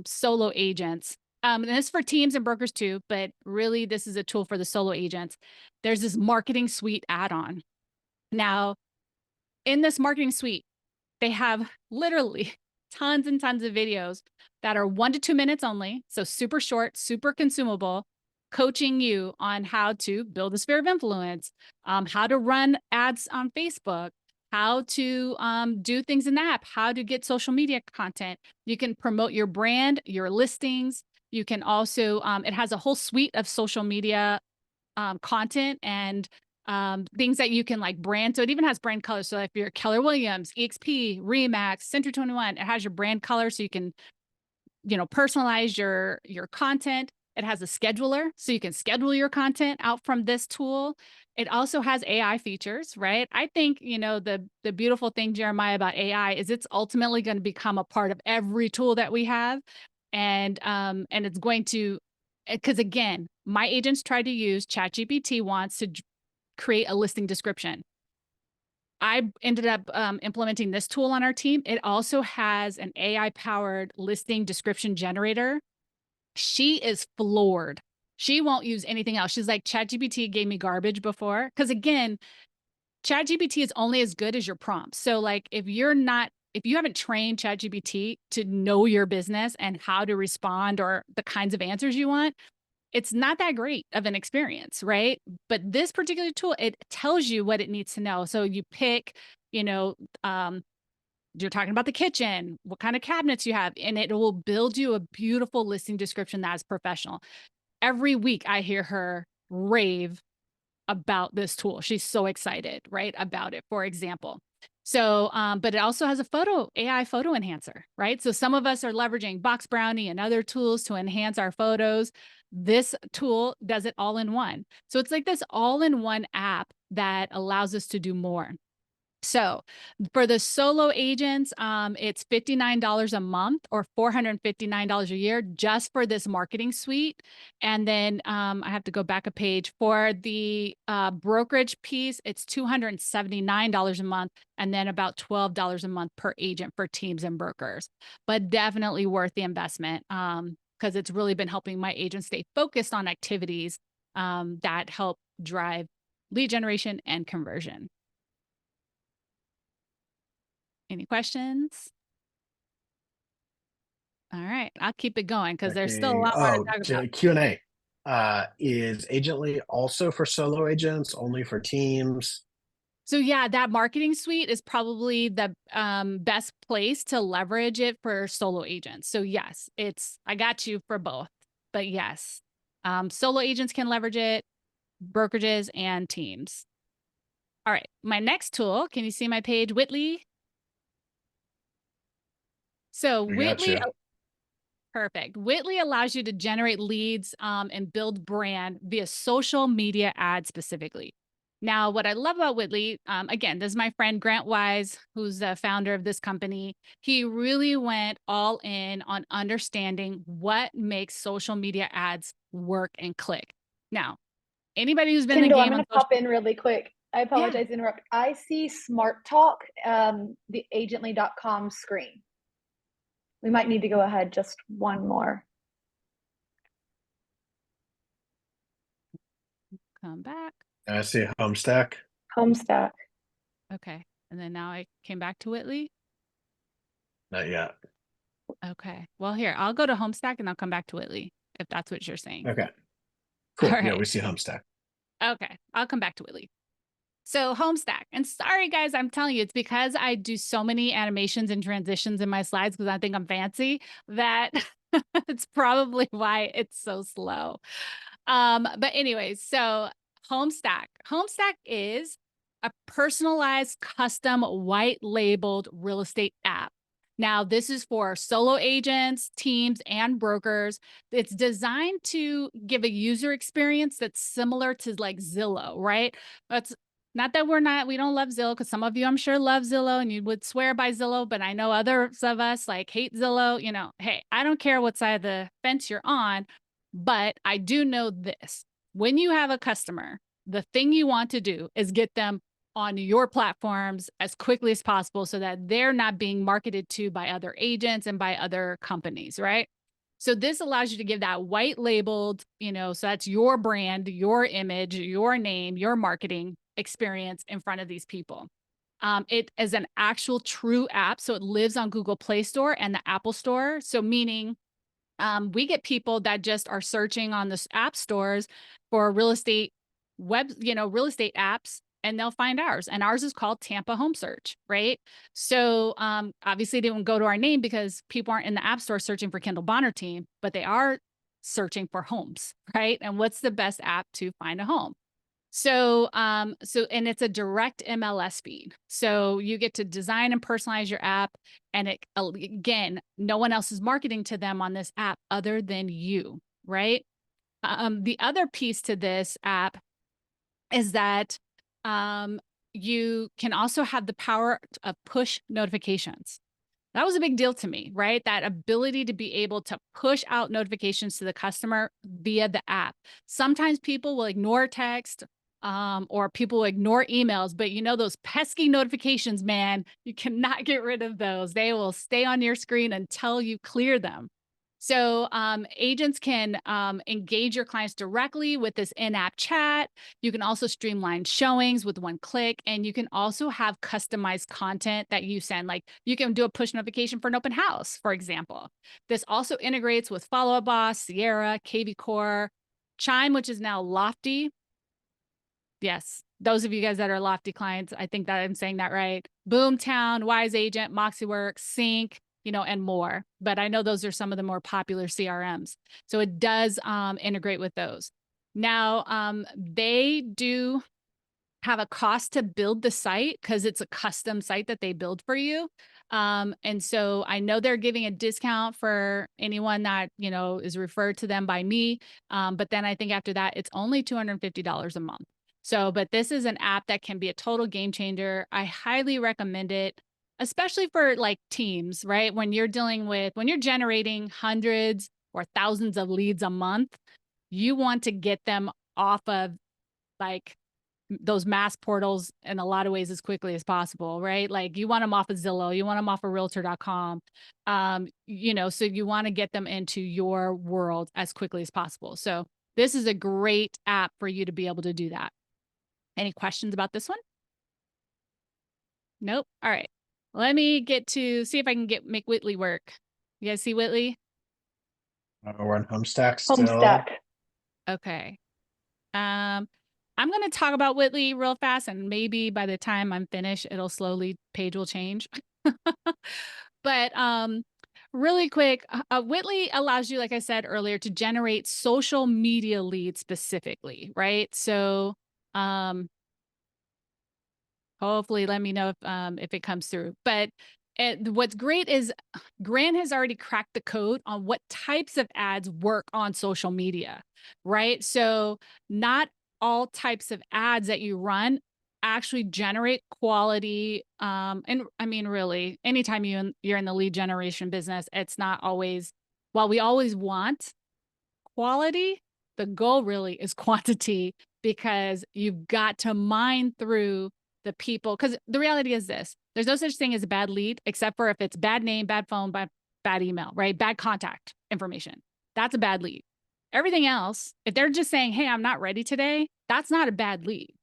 solo agents And this is for teams and brokers too, but really this is a tool for the solo agents. There's this marketing suite add-on. Now, in this marketing suite, they have literally tons and tons of videos that are 1 to 2 minutes only. So super short, super consumable, coaching you on how to build a sphere of influence, how to run ads on Facebook, how to do things in the app, how to get social media content. You can promote your brand, your listings. You can also, it has a whole suite of social media content and things that you can like brand. So it even has brand colors. So if you're Keller Williams, EXP, Remax, Century 21, it has your brand color so you can, personalize your content. It has a scheduler so you can schedule your content out from this tool. It also has AI features, right? I think, the beautiful thing, Jeremiah, about AI is it's ultimately going to become a part of every tool that we have. And it's going to, because again, my agents try to use ChatGPT once to create a listing description. I ended up implementing this tool on our team. It also has an AI powered listing description generator. She is floored. She won't use anything else. She's like, ChatGPT gave me garbage before. Because again, ChatGPT is only as good as your prompts. So like if you haven't trained ChatGPT to know your business and how to respond or the kinds of answers you want, it's not that great of an experience, right? But this particular tool, it tells you what it needs to know. So you pick, you're talking about the kitchen, what kind of cabinets you have, and it will build you a beautiful listing description that is professional. Every week I hear her rave about this tool. She's so excited, right, about it, for example. So, but it also has a AI photo enhancer, right? So some of us are leveraging Box Brownie and other tools to enhance our photos. This tool does it all in one. So it's like this all-in-one app that allows us to do more. So for the solo agents, it's $59 a month or $459 a year just for this marketing suite. And then I have to go back a page. For the brokerage piece, it's $279 a month and then about $12 a month per agent for teams and brokers. But definitely worth the investment because it's really been helping my agents stay focused on activities that help drive lead generation and conversion. Any questions? All right, I'll keep it going because there's still a lot more to talk about. Q&A. Is Agently also for solo agents, only for teams? So yeah, that marketing suite is probably the best place to leverage it for solo agents. So yes, I got you for both, but yes, solo agents can leverage it, brokerages and teams. All right, my next tool, can you see my page, Whitley? So We got Whitley, you. perfect. Whitley allows you to generate leads and build brand via social media ads specifically. Now, what I love about Whitley, again, this is my friend Grant Wise, who's the founder of this company. He really went all in on understanding what makes social media ads work and click. Now, anybody who's been Kendall, in the I'm game going on to pop in really quick. I apologize to interrupt. I see Smart Talk, the agently.com screen. We might need to go ahead just one more. come back. I see a Homestack. Homestack. Okay. And then now I came back to Whitley. Not yet. Okay. Well, here, I'll go to Homestack and I'll come back to Whitley if that's what you're saying. Okay. Cool. All Yeah, right. we see Homestack. Okay. I'll come back to Whitley. So Homestack, and sorry guys, I'm telling you, it's because I do so many animations and transitions in my slides because I think I'm fancy that it's probably why it's so slow. But anyways, so Homestack. Homestack is a personalized, custom, white labeled real estate app. Now, this is for solo agents, teams, and brokers. It's designed to give a user experience that's similar to like Zillow, right? That's not that we don't love Zillow, because some of you I'm sure love Zillow and you would swear by Zillow, but I know others of us like hate Zillow. Hey, I don't care what side of the fence you're on, but I do know this. When you have a customer, the thing you want to do is get them on your platforms as quickly as possible so that they're not being marketed to by other agents and by other companies, right? So this allows you to give that white labeled, so that's your brand, your image, your name, your marketing experience in front of these people. It is an actual true app. So it lives on Google Play Store and the Apple Store. So meaning we get people that just are searching on the app stores for real estate real estate apps, and they'll find ours. And ours is called Tampa Home Search, right? So obviously they won't go to our name because people aren't in the app store searching for Kendall Bonner team, but they are searching for homes, right? And what's the best app to find a home? So, and it's a direct MLS feed. So you get to design and personalize your app. And it, again, no one else is marketing to them on this app other than you, right? The other piece to this app is that you can also have the power of push notifications. That was a big deal to me, right? That ability to be able to push out notifications to the customer via the app. Sometimes people will ignore text or people will ignore emails, but those pesky notifications, man, you cannot get rid of those. They will stay on your screen until you clear them. So agents can engage your clients directly with this in-app chat. You can also streamline showings with one click, and you can also have customized content that you send. Like you can do a push notification for an open house, for example. This also integrates with Follow Up Boss, Sierra, KV Core, Chime, which is now Lofty. Yes, those of you guys that are Lofty clients, I think that I'm saying that right. Boomtown, Wise Agent, MoxieWorks, Sync, and more. But I know those are some of the more popular CRMs. So it does integrate with those. Now, they do have a cost to build the site because it's a custom site that they build for you. And so I know they're giving a discount for anyone that, is referred to them by me. But then I think after that, it's only $250 a month. So, but this is an app that can be a total game changer. I highly recommend it, especially for like teams, right? When you're generating hundreds or thousands of leads a month, you want to get them off of like those mass portals in a lot of ways as quickly as possible, right? Like you want them off of Zillow, you want them off of realtor.com. So you want to get them into your world as quickly as possible. So this is a great app for you to be able to do that. Any questions about this one? Nope. All right. Let me see if I can make Whitley work. You guys see Whitley? We're on Homestack still. Homestack. Okay. I'm going to talk about Whitley real fast, and maybe by the time I'm finished, page will change. But really quick, Whitley allows you, like I said earlier, to generate social media leads specifically, right? So hopefully let me know if it comes through. But what's great is Grant has already cracked the code on what types of ads work on social media, right? So not all types of ads that you run actually generate quality. And I mean, really, anytime you're in the lead generation business, it's not always, while we always want quality, the goal really is quantity, because you've got to mine through the people. Because the reality is this: there's no such thing as a bad lead, except for if it's bad name, bad phone, bad email, right? Bad contact information. That's a bad lead. Everything else, if they're just saying, hey, I'm not ready today, that's not a bad lead.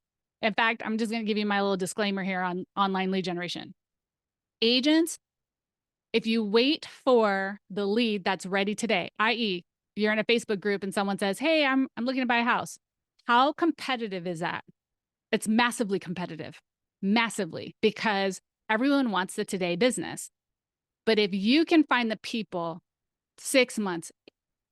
In fact, I'm just going to give you my little disclaimer here on online lead generation. Agents, if you wait for the lead that's ready today, i.e., you're in a Facebook group and someone says, hey, I'm looking to buy a house. How competitive is that? It's massively competitive, massively, because everyone wants the today business. But if you can find the people 6 months,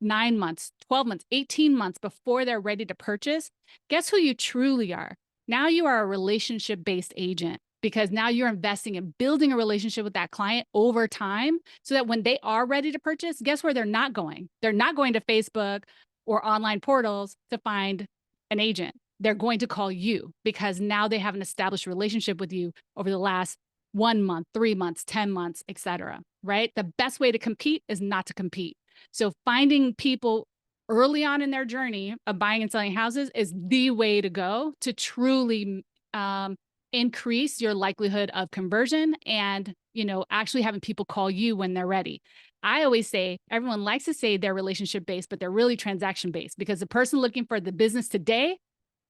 9 months, 12 months, 18 months before they're ready to purchase, guess who you truly are? Now you are a relationship-based agent, because now you're investing in building a relationship with that client over time, so that when they are ready to purchase, guess where they're not going? They're not going to Facebook or online portals to find an agent. They're going to call you, because now they have an established relationship with you over the last 1 month, 3 months, 10 months, etc. Right? The best way to compete is not to compete. So finding people early on in their journey of buying and selling houses is the way to go to truly increase your likelihood of conversion and, actually having people call you when they're ready. I always say, everyone likes to say they're relationship based, but they're really transaction based, because the person looking for the business today,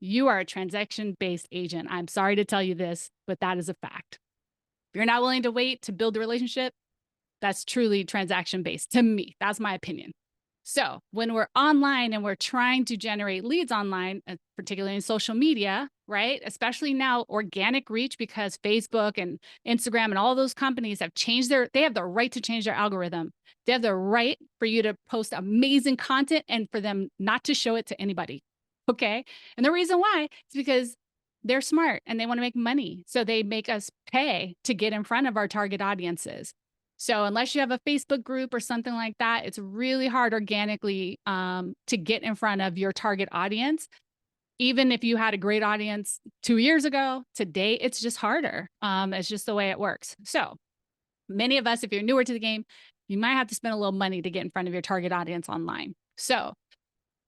you are a transaction based agent. I'm sorry to tell you this, but that is a fact. If you're not willing to wait to build the relationship, that's truly transaction based to me. That's my opinion. So when we're online and we're trying to generate leads online, particularly in social media, right? Especially now, organic reach, because Facebook and Instagram and all those companies have changed they have the right to change their algorithm. They have the right for you to post amazing content and for them not to show it to anybody. Okay. And the reason why is because they're smart and they want to make money. So they make us pay to get in front of our target audiences. So unless you have a Facebook group or something like that, it's really hard organically to get in front of your target audience. Even if you had a great audience 2 years ago, today it's just harder. It's just the way it works. So many of us, if you're newer to the game, you might have to spend a little money to get in front of your target audience online. So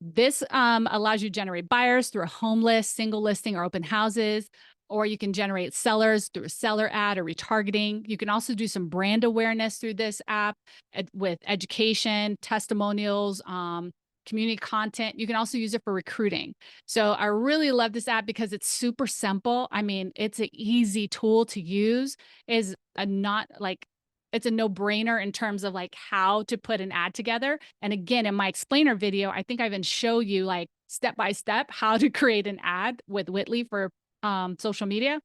this allows you to generate buyers through a home list, single listing, or open houses, or you can generate sellers through a seller ad or retargeting. You can also do some brand awareness through this app with education, testimonials, community content. You can also use it for recruiting. So I really love this app because it's super simple. I mean, it's an easy tool to use. It's a no-brainer in terms of like how to put an ad together. And again, in my explainer video, I think I even show you like step by step how to create an ad with Whitley for social media.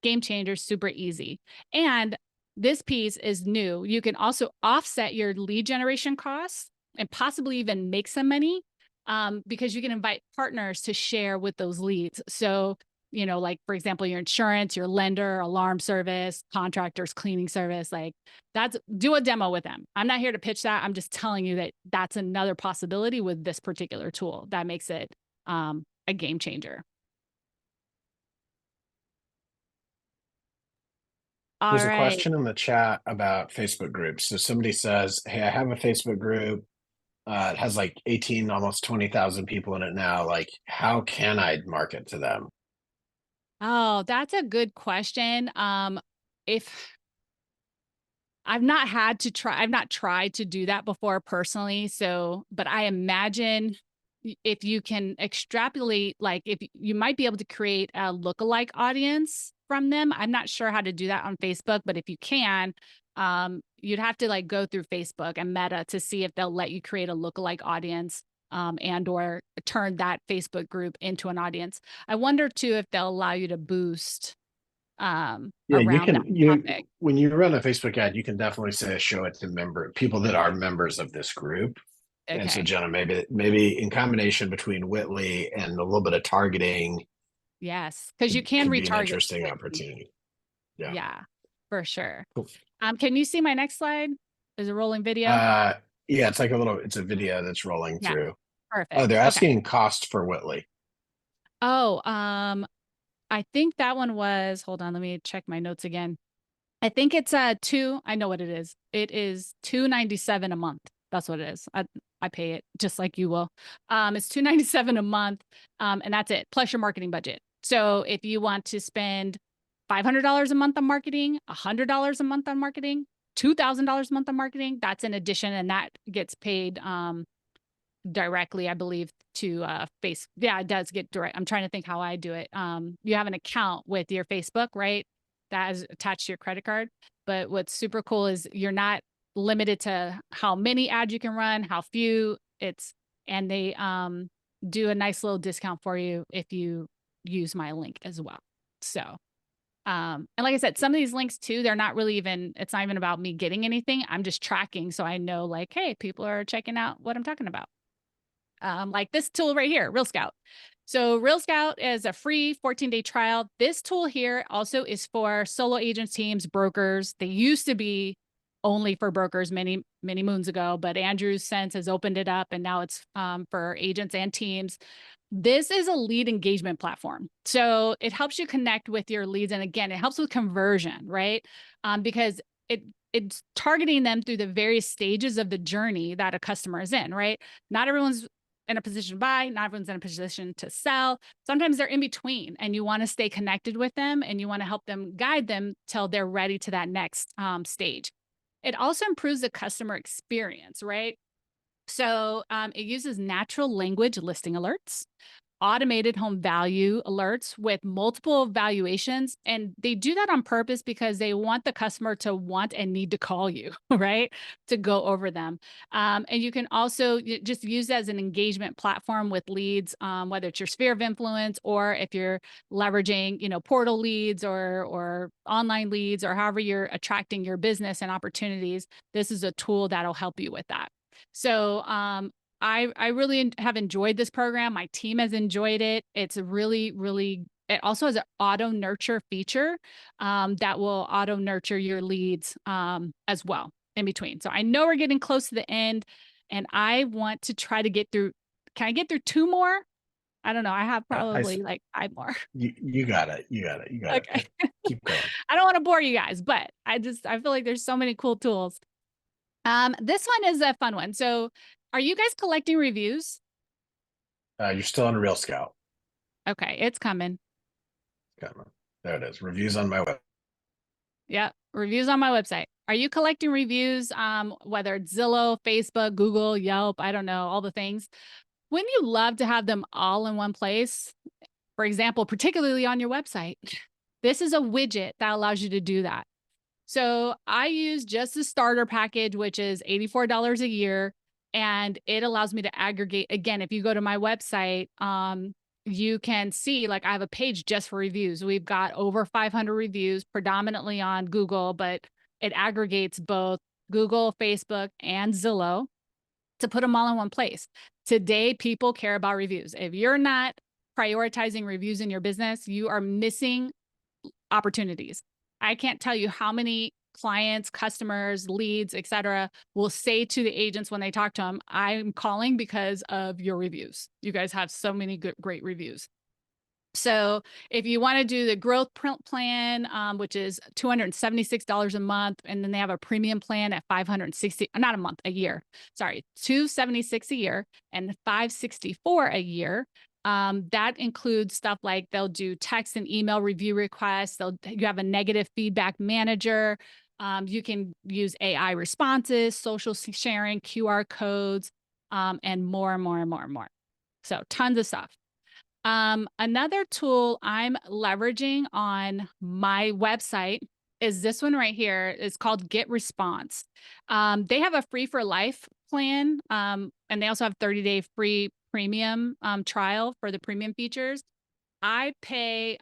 Game changer, super easy. And this piece is new. You can also offset your lead generation costs and possibly even make some money because you can invite partners to share with those leads. So, you know, like for example, your insurance, your lender, alarm service, contractors, cleaning service, like do a demo with them. I'm not here to pitch that. I'm just telling you that that's another possibility with this particular tool that makes it a game changer. All There's a right. question in the chat about Facebook groups. So somebody says, "Hey, I have a Facebook group. It has like 18, almost 20,000 people in it now. Like, how can I market to them?" Oh, that's a good question. If I've not tried to do that before personally. So, but I imagine if you can extrapolate, like if you might be able to create a lookalike audience from them. I'm not sure how to do that on Facebook, but if you can, you'd have to like go through Facebook and Meta to see if they'll let you create a lookalike audience. And or turn that Facebook group into an audience. I wonder too if they'll allow you to boost Yeah, around that topic. when you run a Facebook ad, you can definitely say show it to people that are members of this group. And so Okay. Jenna, maybe in combination between Whitley and a little bit of targeting Yes, because you can could be an retarget interesting quickly. opportunity. Yeah. Yeah, for sure. Cool. Can you see my next slide? Is a rolling video? Yeah, it's it's a video that's rolling Yeah, through. Oh, perfect. they're Okay. asking cost for Whitley. Oh, I think that one was, hold on, let me check my notes again. I think it's I know what it is. It is $297 a month. That's what it is. I pay it just like you will. It's $297 a month. And that's it, plus your marketing budget. So if you want to spend $500 a month on marketing, $100 a month on marketing, $2,000 a month on marketing, that's an addition, and that gets paid directly, I believe, to face. Yeah, it does get direct. I'm trying to think how I do it. You have an account with your Facebook, right? That is attached to your credit card. But what's super cool is you're not limited to how many ads you can run, how few. And they do a nice little discount for you if you use my link as well. So and like I said, some of these links too, they're not really even, it's not even about me getting anything. I'm just tracking. So I know like, hey, people are checking out what I'm talking about. Like this tool right here, Real Scout. So Real Scout is a free 14-day trial. This tool here also is for solo agents, teams, brokers. They used to be only for brokers many, many moons ago, but Andrew Sense has opened it up and now it's for agents and teams. This is a lead engagement platform. So it helps you connect with your leads. And again, it helps with conversion, right? Because it's targeting them through the various stages of the journey that a customer is in, right? Not everyone's in a position to buy, not everyone's in a position to sell. Sometimes they're in between and you want to stay connected with them and you want to help them, guide them till they're ready to that next stage. it also improves the customer experience, right? So it uses natural language listing alerts, automated home value alerts with multiple valuations. And they do that on purpose because they want the customer to want and need to call you, right? To go over them. And you can also just use it as an engagement platform with leads, whether it's your sphere of influence or if you're leveraging, portal leads or online leads or however you're attracting your business and opportunities. This is a tool that'll help you with that. So I really have enjoyed this program. My team has enjoyed it. It's really, really, it also has an auto nurture feature that will auto nurture your leads as well in between. So I know we're getting close to the end and I want to try to get through. Can I get through 2 more? I don't know. I have probably like 5 more. You got it. You got it. You got Okay. it. Keep going. I don't want to bore you guys, but I feel like there's so many cool tools. This one is a fun one. So are you guys collecting reviews? You're still on Real Scout. Okay, it's coming. There it is. Reviews on my web. Yeah, reviews on my website. Are you collecting reviews? Whether it's Zillow, Facebook, Google, Yelp, I don't know, all the things. Wouldn't you love to have them all in one place? For example, particularly on your website. This is a widget that allows you to do that. So I use just the starter package, which is $84 a year. And it allows me to aggregate. Again, if you go to my website, you can see like I have a page just for reviews. We've got over 500 reviews, predominantly on Google, but it aggregates both Google, Facebook, and Zillow to put them all in one place. Today, people care about reviews. If you're not prioritizing reviews in your business, you are missing opportunities. I can't tell you how many clients, customers, leads, et cetera, will say to the agents when they talk to them, I'm calling because of your reviews. You guys have so many good, great reviews. So if you want to do the growth plan, which is $276 a month, and then they have a premium plan at $560, not a month, a year. Sorry, $276 a year and $564 a year. That includes stuff like they'll do text and email review requests. You have a negative feedback manager. You can use AI responses, social sharing, QR codes, and more and more and more and more. So tons of stuff. Another tool I'm leveraging on my website is this one right here. It's called Get Response. They have a free for life plan, and they also have 30-day free premium trial for the premium features. I pay,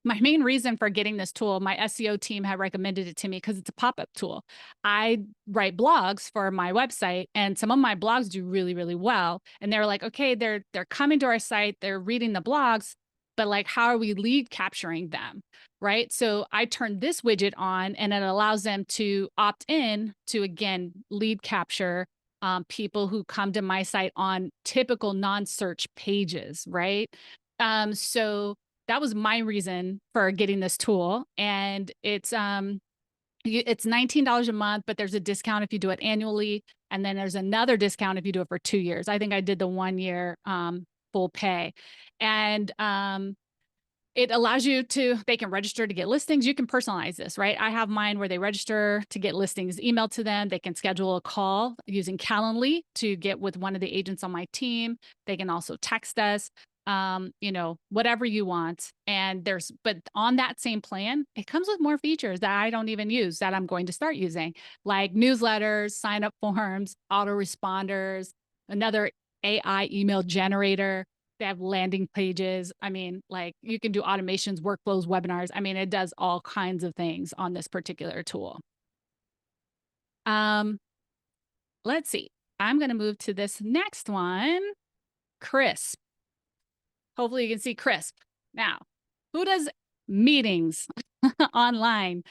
my main reason for getting this tool, my SEO team had recommended it to me because it's a pop-up tool. I write blogs for my website and some of my blogs do really, really well. And they're like, okay, they're coming to our site, they're reading the blogs, but like, how are we lead capturing them? Right. So I turned this widget on and it allows them to opt in to, again, lead capture people who come to my site on typical non-search pages. Right. So that was my reason for getting this tool. And it's $19 a month, but there's a discount if you do it annually. And then there's another discount if you do it for 2 years. I think I did the 1 year full pay. And it allows you they can register to get listings. You can personalize this, right? I have mine where they register to get listings emailed to them. They can schedule a call using Calendly to get with one of the agents on my team. They can also text us. Whatever you want. But on that same plan, it comes with more features that I don't even use that I'm going to start using, like newsletters, sign up forms, autoresponders, another AI email generator. They have landing pages. I mean, like you can do automations, workflows, webinars. I mean, it does all kinds of things on this particular tool. Let's see. I'm going to move to this next one, Crisp. Hopefully you can see Crisp. Now, who does meetings online?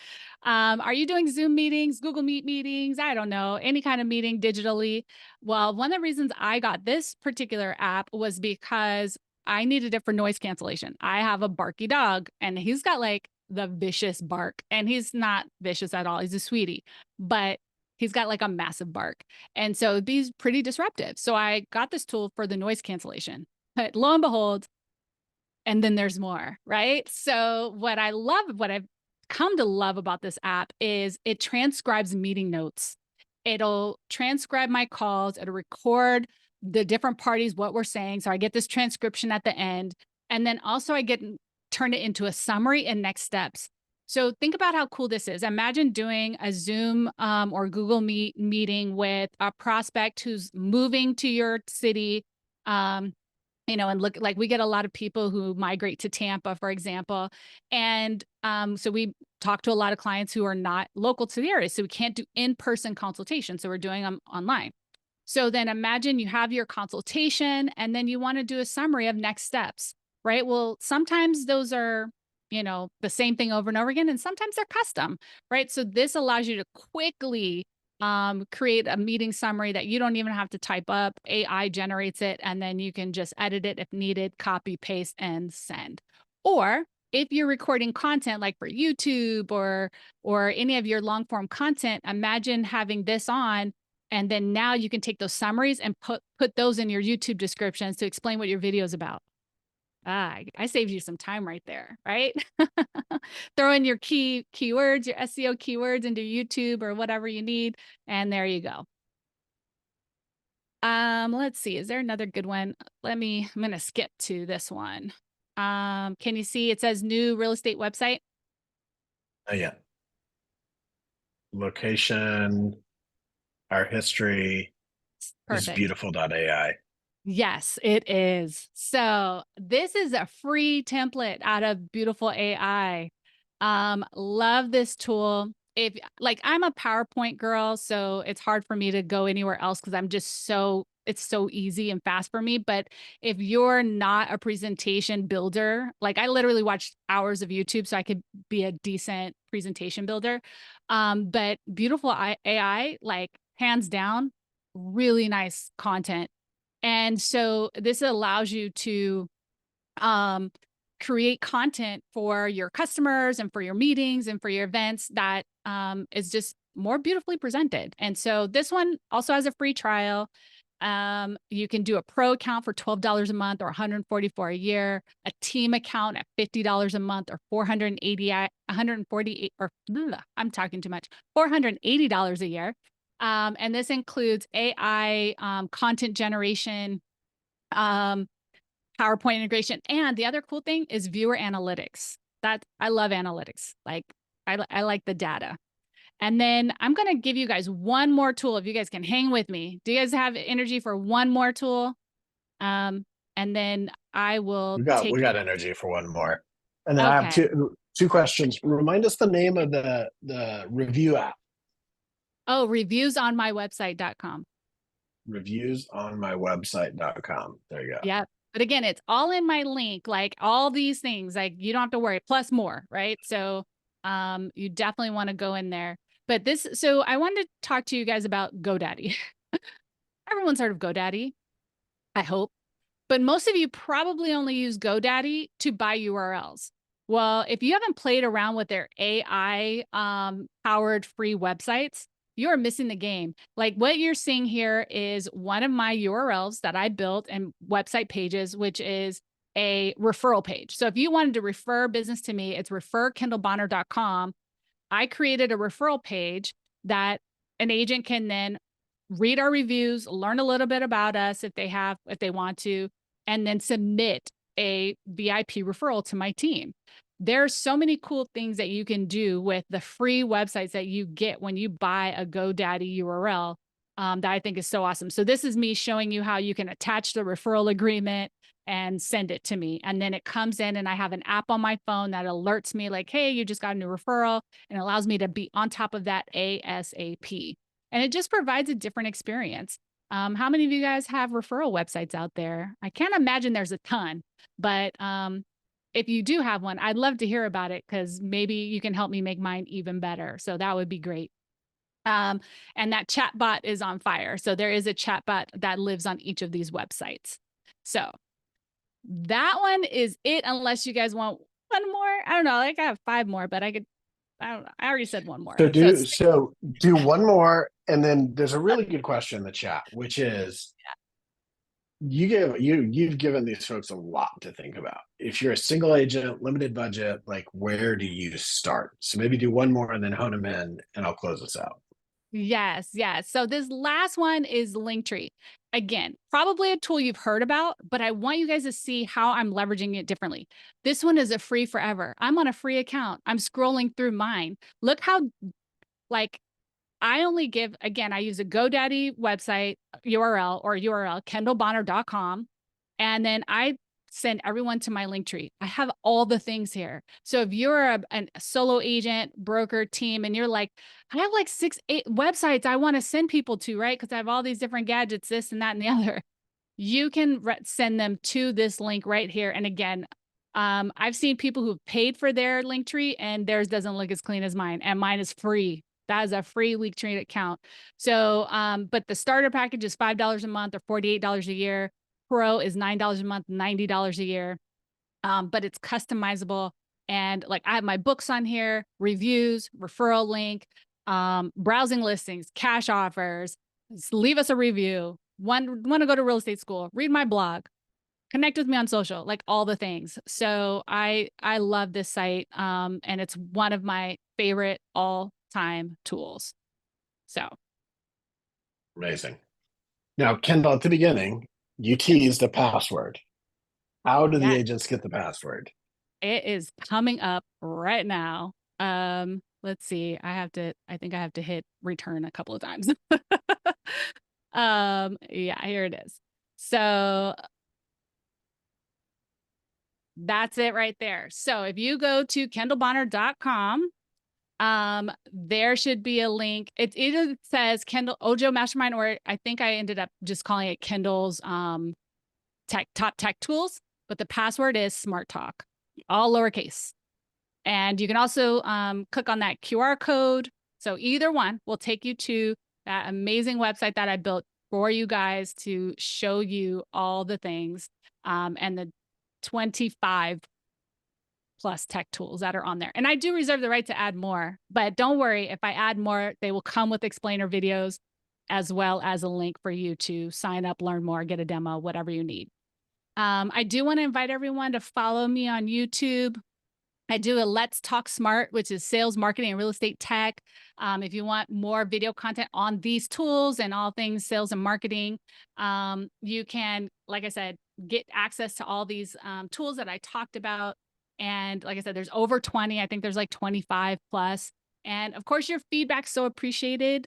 Are you doing Zoom meetings, Google Meet meetings? I don't know, any kind of meeting digitally. Well, one of the reasons I got this particular app was because I needed it for noise cancellation. I have a barky dog and he's got like the vicious bark, and he's not vicious at all. He's a sweetie, but he's got like a massive bark. And so it'd be pretty disruptive. So I got this tool for the noise cancellation. But lo and behold, and then there's more, right? So what I've come to love about this app is it transcribes meeting notes. It'll transcribe my calls. It'll record the different parties, what we're saying. So I get this transcription at the end. And then also I turn it into a summary and next steps. So think about how cool this is. Imagine doing a Zoom or Google Meet meeting with a prospect who's moving to your city. You know, and look, like we get a lot of people who migrate to Tampa, for example. And so we talk to a lot of clients who are not local to the area. So we can't do in-person consultations. So we're doing them online. So then imagine you have your consultation and then you want to do a summary of next steps, right? Well, sometimes those are, you know, the same thing over and over again, and sometimes they're custom, right? So this allows you to quickly create a meeting summary that you don't even have to type up. AI generates it, and then you can just edit it if needed, copy, paste, and send. Or if you're recording content like for YouTube or any of your long form content, imagine having this on, and then now you can take those summaries and put those in your YouTube descriptions to explain what your video is about. I saved you some time right there, right? Throw in your keywords, your SEO keywords into YouTube or whatever you need, and there you go. Let's see, is there another good one? I'm gonna skip to this one. Can you see it says new real estate website? Oh, yeah. Location, our history is Perfect. beautiful.ai. Yes, it is. So this is a free template out of Beautiful AI. Love this tool. If like I'm a PowerPoint girl, so it's hard for me to go anywhere else because I'm just it's so easy and fast for me. But if you're not a presentation builder, like I literally watched hours of YouTube so I could be a decent presentation builder. But Beautiful AI, like hands down, really nice content. And so this allows you to create content for your customers and for your meetings and for your events that is just more beautifully presented. And so this one also has a free trial. You can do a pro account for $12 a month or $144 a year, a team account at $50 a month or $148 or I'm talking too much, $480 a year. And this includes AI content generation, PowerPoint integration. And the other cool thing is viewer analytics. That I love analytics. Like I like the data. And then I'm going to give you guys one more tool. If you guys can hang with me, do you guys have energy for one more tool? And then I will We got energy for one more. And then I have two questions. Remind us the name of the review app. Oh, reviewsonmywebsite.com. Reviewsonmywebsite.com. There you go. Yep. But again, it's all in my link, like all these things, like you don't have to worry, plus more, right? So you definitely want to go in there. But so I wanted to talk to you guys about GoDaddy. Everyone's heard of GoDaddy, I hope. But most of you probably only use GoDaddy to buy URLs. Well, if you haven't played around with their AI powered free websites, you're missing the game. Like what you're seeing here is one of my URLs that I built and website pages, which is a referral page. So if you wanted to refer business to me, it's referkendallbonner.com. I created a referral page that an agent can then read our reviews, learn a little bit about us if they want to, and then submit a VIP referral to my team. There are so many cool things that you can do with the free websites that you get when you buy a GoDaddy URL that I think is so awesome. So this is me showing you how you can attach the referral agreement and send it to me. And then it comes in and I have an app on my phone that alerts me like, hey, you just got a new referral, and it allows me to be on top of that ASAP. And it just provides a different experience. How many of you guys have referral websites out there? I can't imagine there's a ton, but if you do have one, I'd love to hear about it because maybe you can help me make mine even better. So that would be great. And that chat bot is on fire. So there is a chat bot that lives on each of these websites. So that one is it, unless you guys want one more. I don't know. Like I have 5 more, but I already said one more. So do one more, and then there's a really good question in the chat, which is, you've given these folks a lot to think about. If you're a single agent, limited budget, like where do you start? So maybe do one more and then hone them in, and I'll close this out. Yes, yes. So this last one is Linktree. Again, probably a tool you've heard about, but I want you guys to see how I'm leveraging it differently. This one is a free forever. I'm on a free account. I'm scrolling through mine. Look how, like, I only give, again, I use a GoDaddy website URL, kendallbonner.com. And then I send everyone to my Linktree. I have all the things here. So if you're a solo agent, broker team, and you're like, I have like 8 websites I want to send people to, right? Because I have all these different gadgets, this and that and the other. You can send them to this link right here. And again, I've seen people who've paid for their Linktree and theirs doesn't look as clean as mine, and mine is free. That is a free Linktree account. So, but the starter package is $5 a month or $48 a year. Pro is $9 a month, $90 a year. But it's customizable. And like I have my books on here, reviews, referral link, browsing listings, cash offers. Just leave us a review. Want to go to real estate school, read my blog, connect with me on social, like all the things. So I love this site. And it's one of my favorite all-time tools. So Amazing. Now, Kendall, at the beginning, you teased a password. How do the agents get the password? it is coming up right now. Let's see. I think I have to hit return a couple of times. Yeah, here it is. So that's it right there. So if you go to kendallbonner.com, there should be a link. It either says Kendall Ojo Mastermind, or I think I ended up just calling it Kendall's top tech tools, but the password is Smart Talk, all lowercase. And you can also click on that QR code. So either one will take you to that amazing website that I built for you guys to show you all the things and the 25 plus tech tools that are on there. And I do reserve the right to add more, but don't worry, if I add more, they will come with explainer videos as well as a link for you to sign up, learn more, get a demo, whatever you need. I do want to invite everyone to follow me on YouTube. I do a Let's Talk Smart, which is sales, marketing, and real estate tech. If you want more video content on these tools and all things sales and marketing, you can, like I said, get access to all these tools that I talked about. And like I said, there's over 20. I think there's like 25 plus. And of course, your feedback's so appreciated.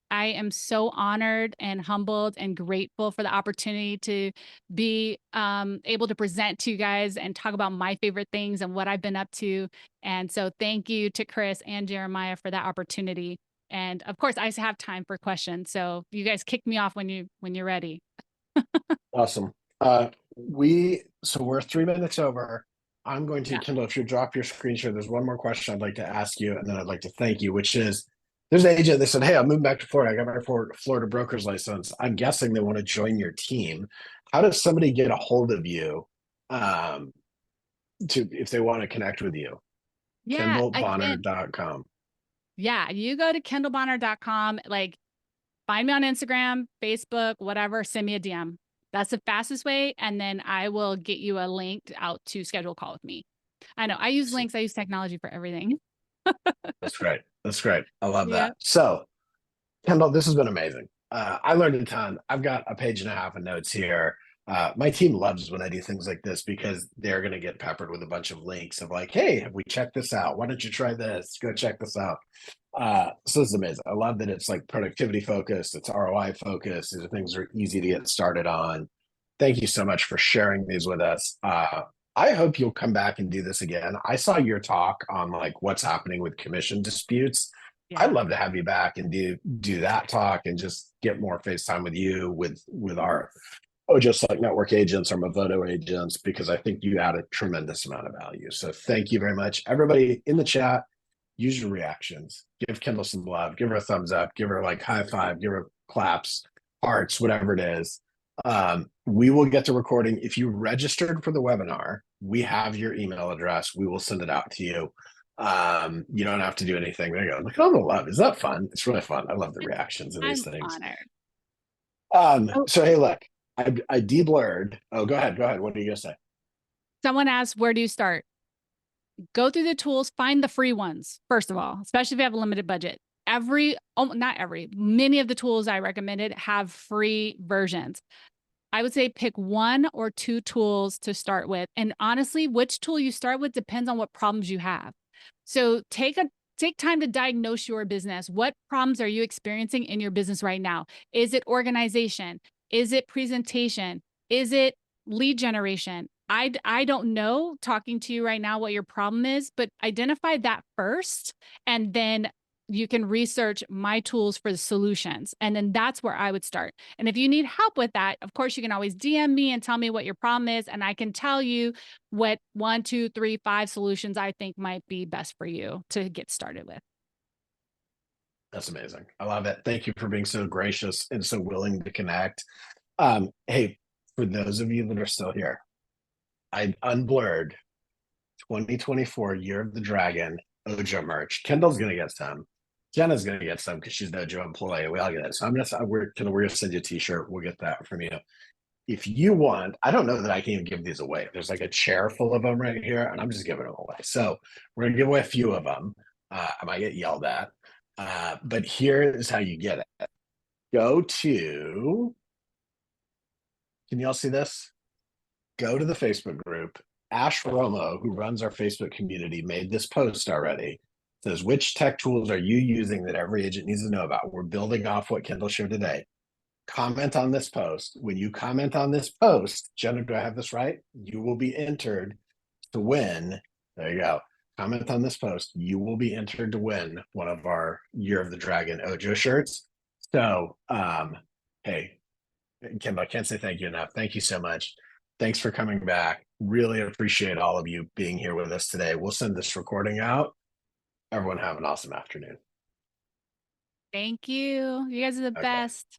I am so honored and humbled and grateful for the opportunity to be able to present to you guys and talk about my favorite things and what I've been up to. And so thank you to Chris and Jeremiah for that opportunity. And of course, I have time for questions. So you guys kick me off when you're ready. Awesome. We're 3 minutes over. I'm going to, Kendall, if you drop your screen share, there's one more question I'd like to ask you, and then I'd like to thank you, which is, there's an agent, they said, hey, I'm moving back to Florida. I got my Florida broker's license. I'm guessing they want to join your team. How does somebody get a hold of you if they want to connect with you? Yeah. KendallBonner.com. Yeah. You go to KendallBonner.com, like find me on Instagram, Facebook, whatever, send me a DM. That's the fastest way. And then I will get you a link out to schedule a call with me. I know I use links. I use technology for everything. That's great. That's great. I love that. So, Kendall, this has been amazing. I learned a ton. I've got a page and a half of notes here. My team loves when I do things like this because they're going to get peppered with a bunch of links of like, hey, have we checked this out? Why don't you try this? Go check this out. So this is amazing. I love that it's like productivity focused. It's ROI focused. These are things that are easy to get started on. Thank you so much for sharing these with us. I hope you'll come back and do this again. I saw your talk on like what's happening with commission disputes. Yeah. I'd love to have you back and do that talk and just get more FaceTime with you with our Ojo Select Network agents or Movoto agents, because I think you add a tremendous amount of value. So thank you very much. Everybody in the chat, use your reactions. Give Kendall some love. Give her a thumbs up. Give her like high five. Give her claps, hearts, whatever it is. We will get to recording. If you registered for the webinar, we have your email address. We will send it out to you. You don't have to do anything. There you go. Look at all the love. Is that fun? It's really fun. I love the reactions of these things. Honored. So hey, look, I de-blurred. Oh, go ahead. What are you gonna say? Someone asked, where do you start? Go through the tools, find the free ones, first of all, especially if you have a limited budget. Many of the tools I recommended have free versions. I would say pick 1 or 2 tools to start with. And honestly, which tool you start with depends on what problems you have. So take time to diagnose your business. What problems are you experiencing in your business right now? Is it organization? Is it presentation? Is it lead generation? I don't know, talking to you right now, what your problem is, but identify that first, and then you can research my tools for the solutions. And then that's where I would start. And if you need help with that, of course, you can always DM me and tell me what your problem is. And I can tell you what 1, 2, 3, 5 solutions I think might be best for you to get started with. That's amazing. I love it. Thank you for being so gracious and so willing to connect. Hey, for those of you that are still here, I unblurred 2024 Year of the Dragon Ojo merch. Kendall's gonna get some. Jenna's gonna get some because she's an Ojo employee. We all get it. So we're gonna send you a t-shirt. We'll get that from you. If you want, I don't know that I can even give these away. There's like a chair full of them right here, and I'm just giving them away. So we're gonna give away a few of them. I might get yelled at. But here is how you get it. Go to, can you all see this? Go to the Facebook group. Ash Romo, who runs our Facebook community, made this post already. It says, which tech tools are you using that every agent needs to know about? We're building off what Kendall shared today. Comment on this post. When you comment on this post, Jenna, do I have this right? You will be entered to win. There you go. Comment on this post. You will be entered to win one of our Year of the Dragon Ojo shirts. So, hey, Kendall, I can't say thank you enough. Thank you so much. Thanks for coming back. Really appreciate all of you being here with us today. We'll send this recording out. Everyone have an awesome afternoon. Thank you. You guys are the Okay. best.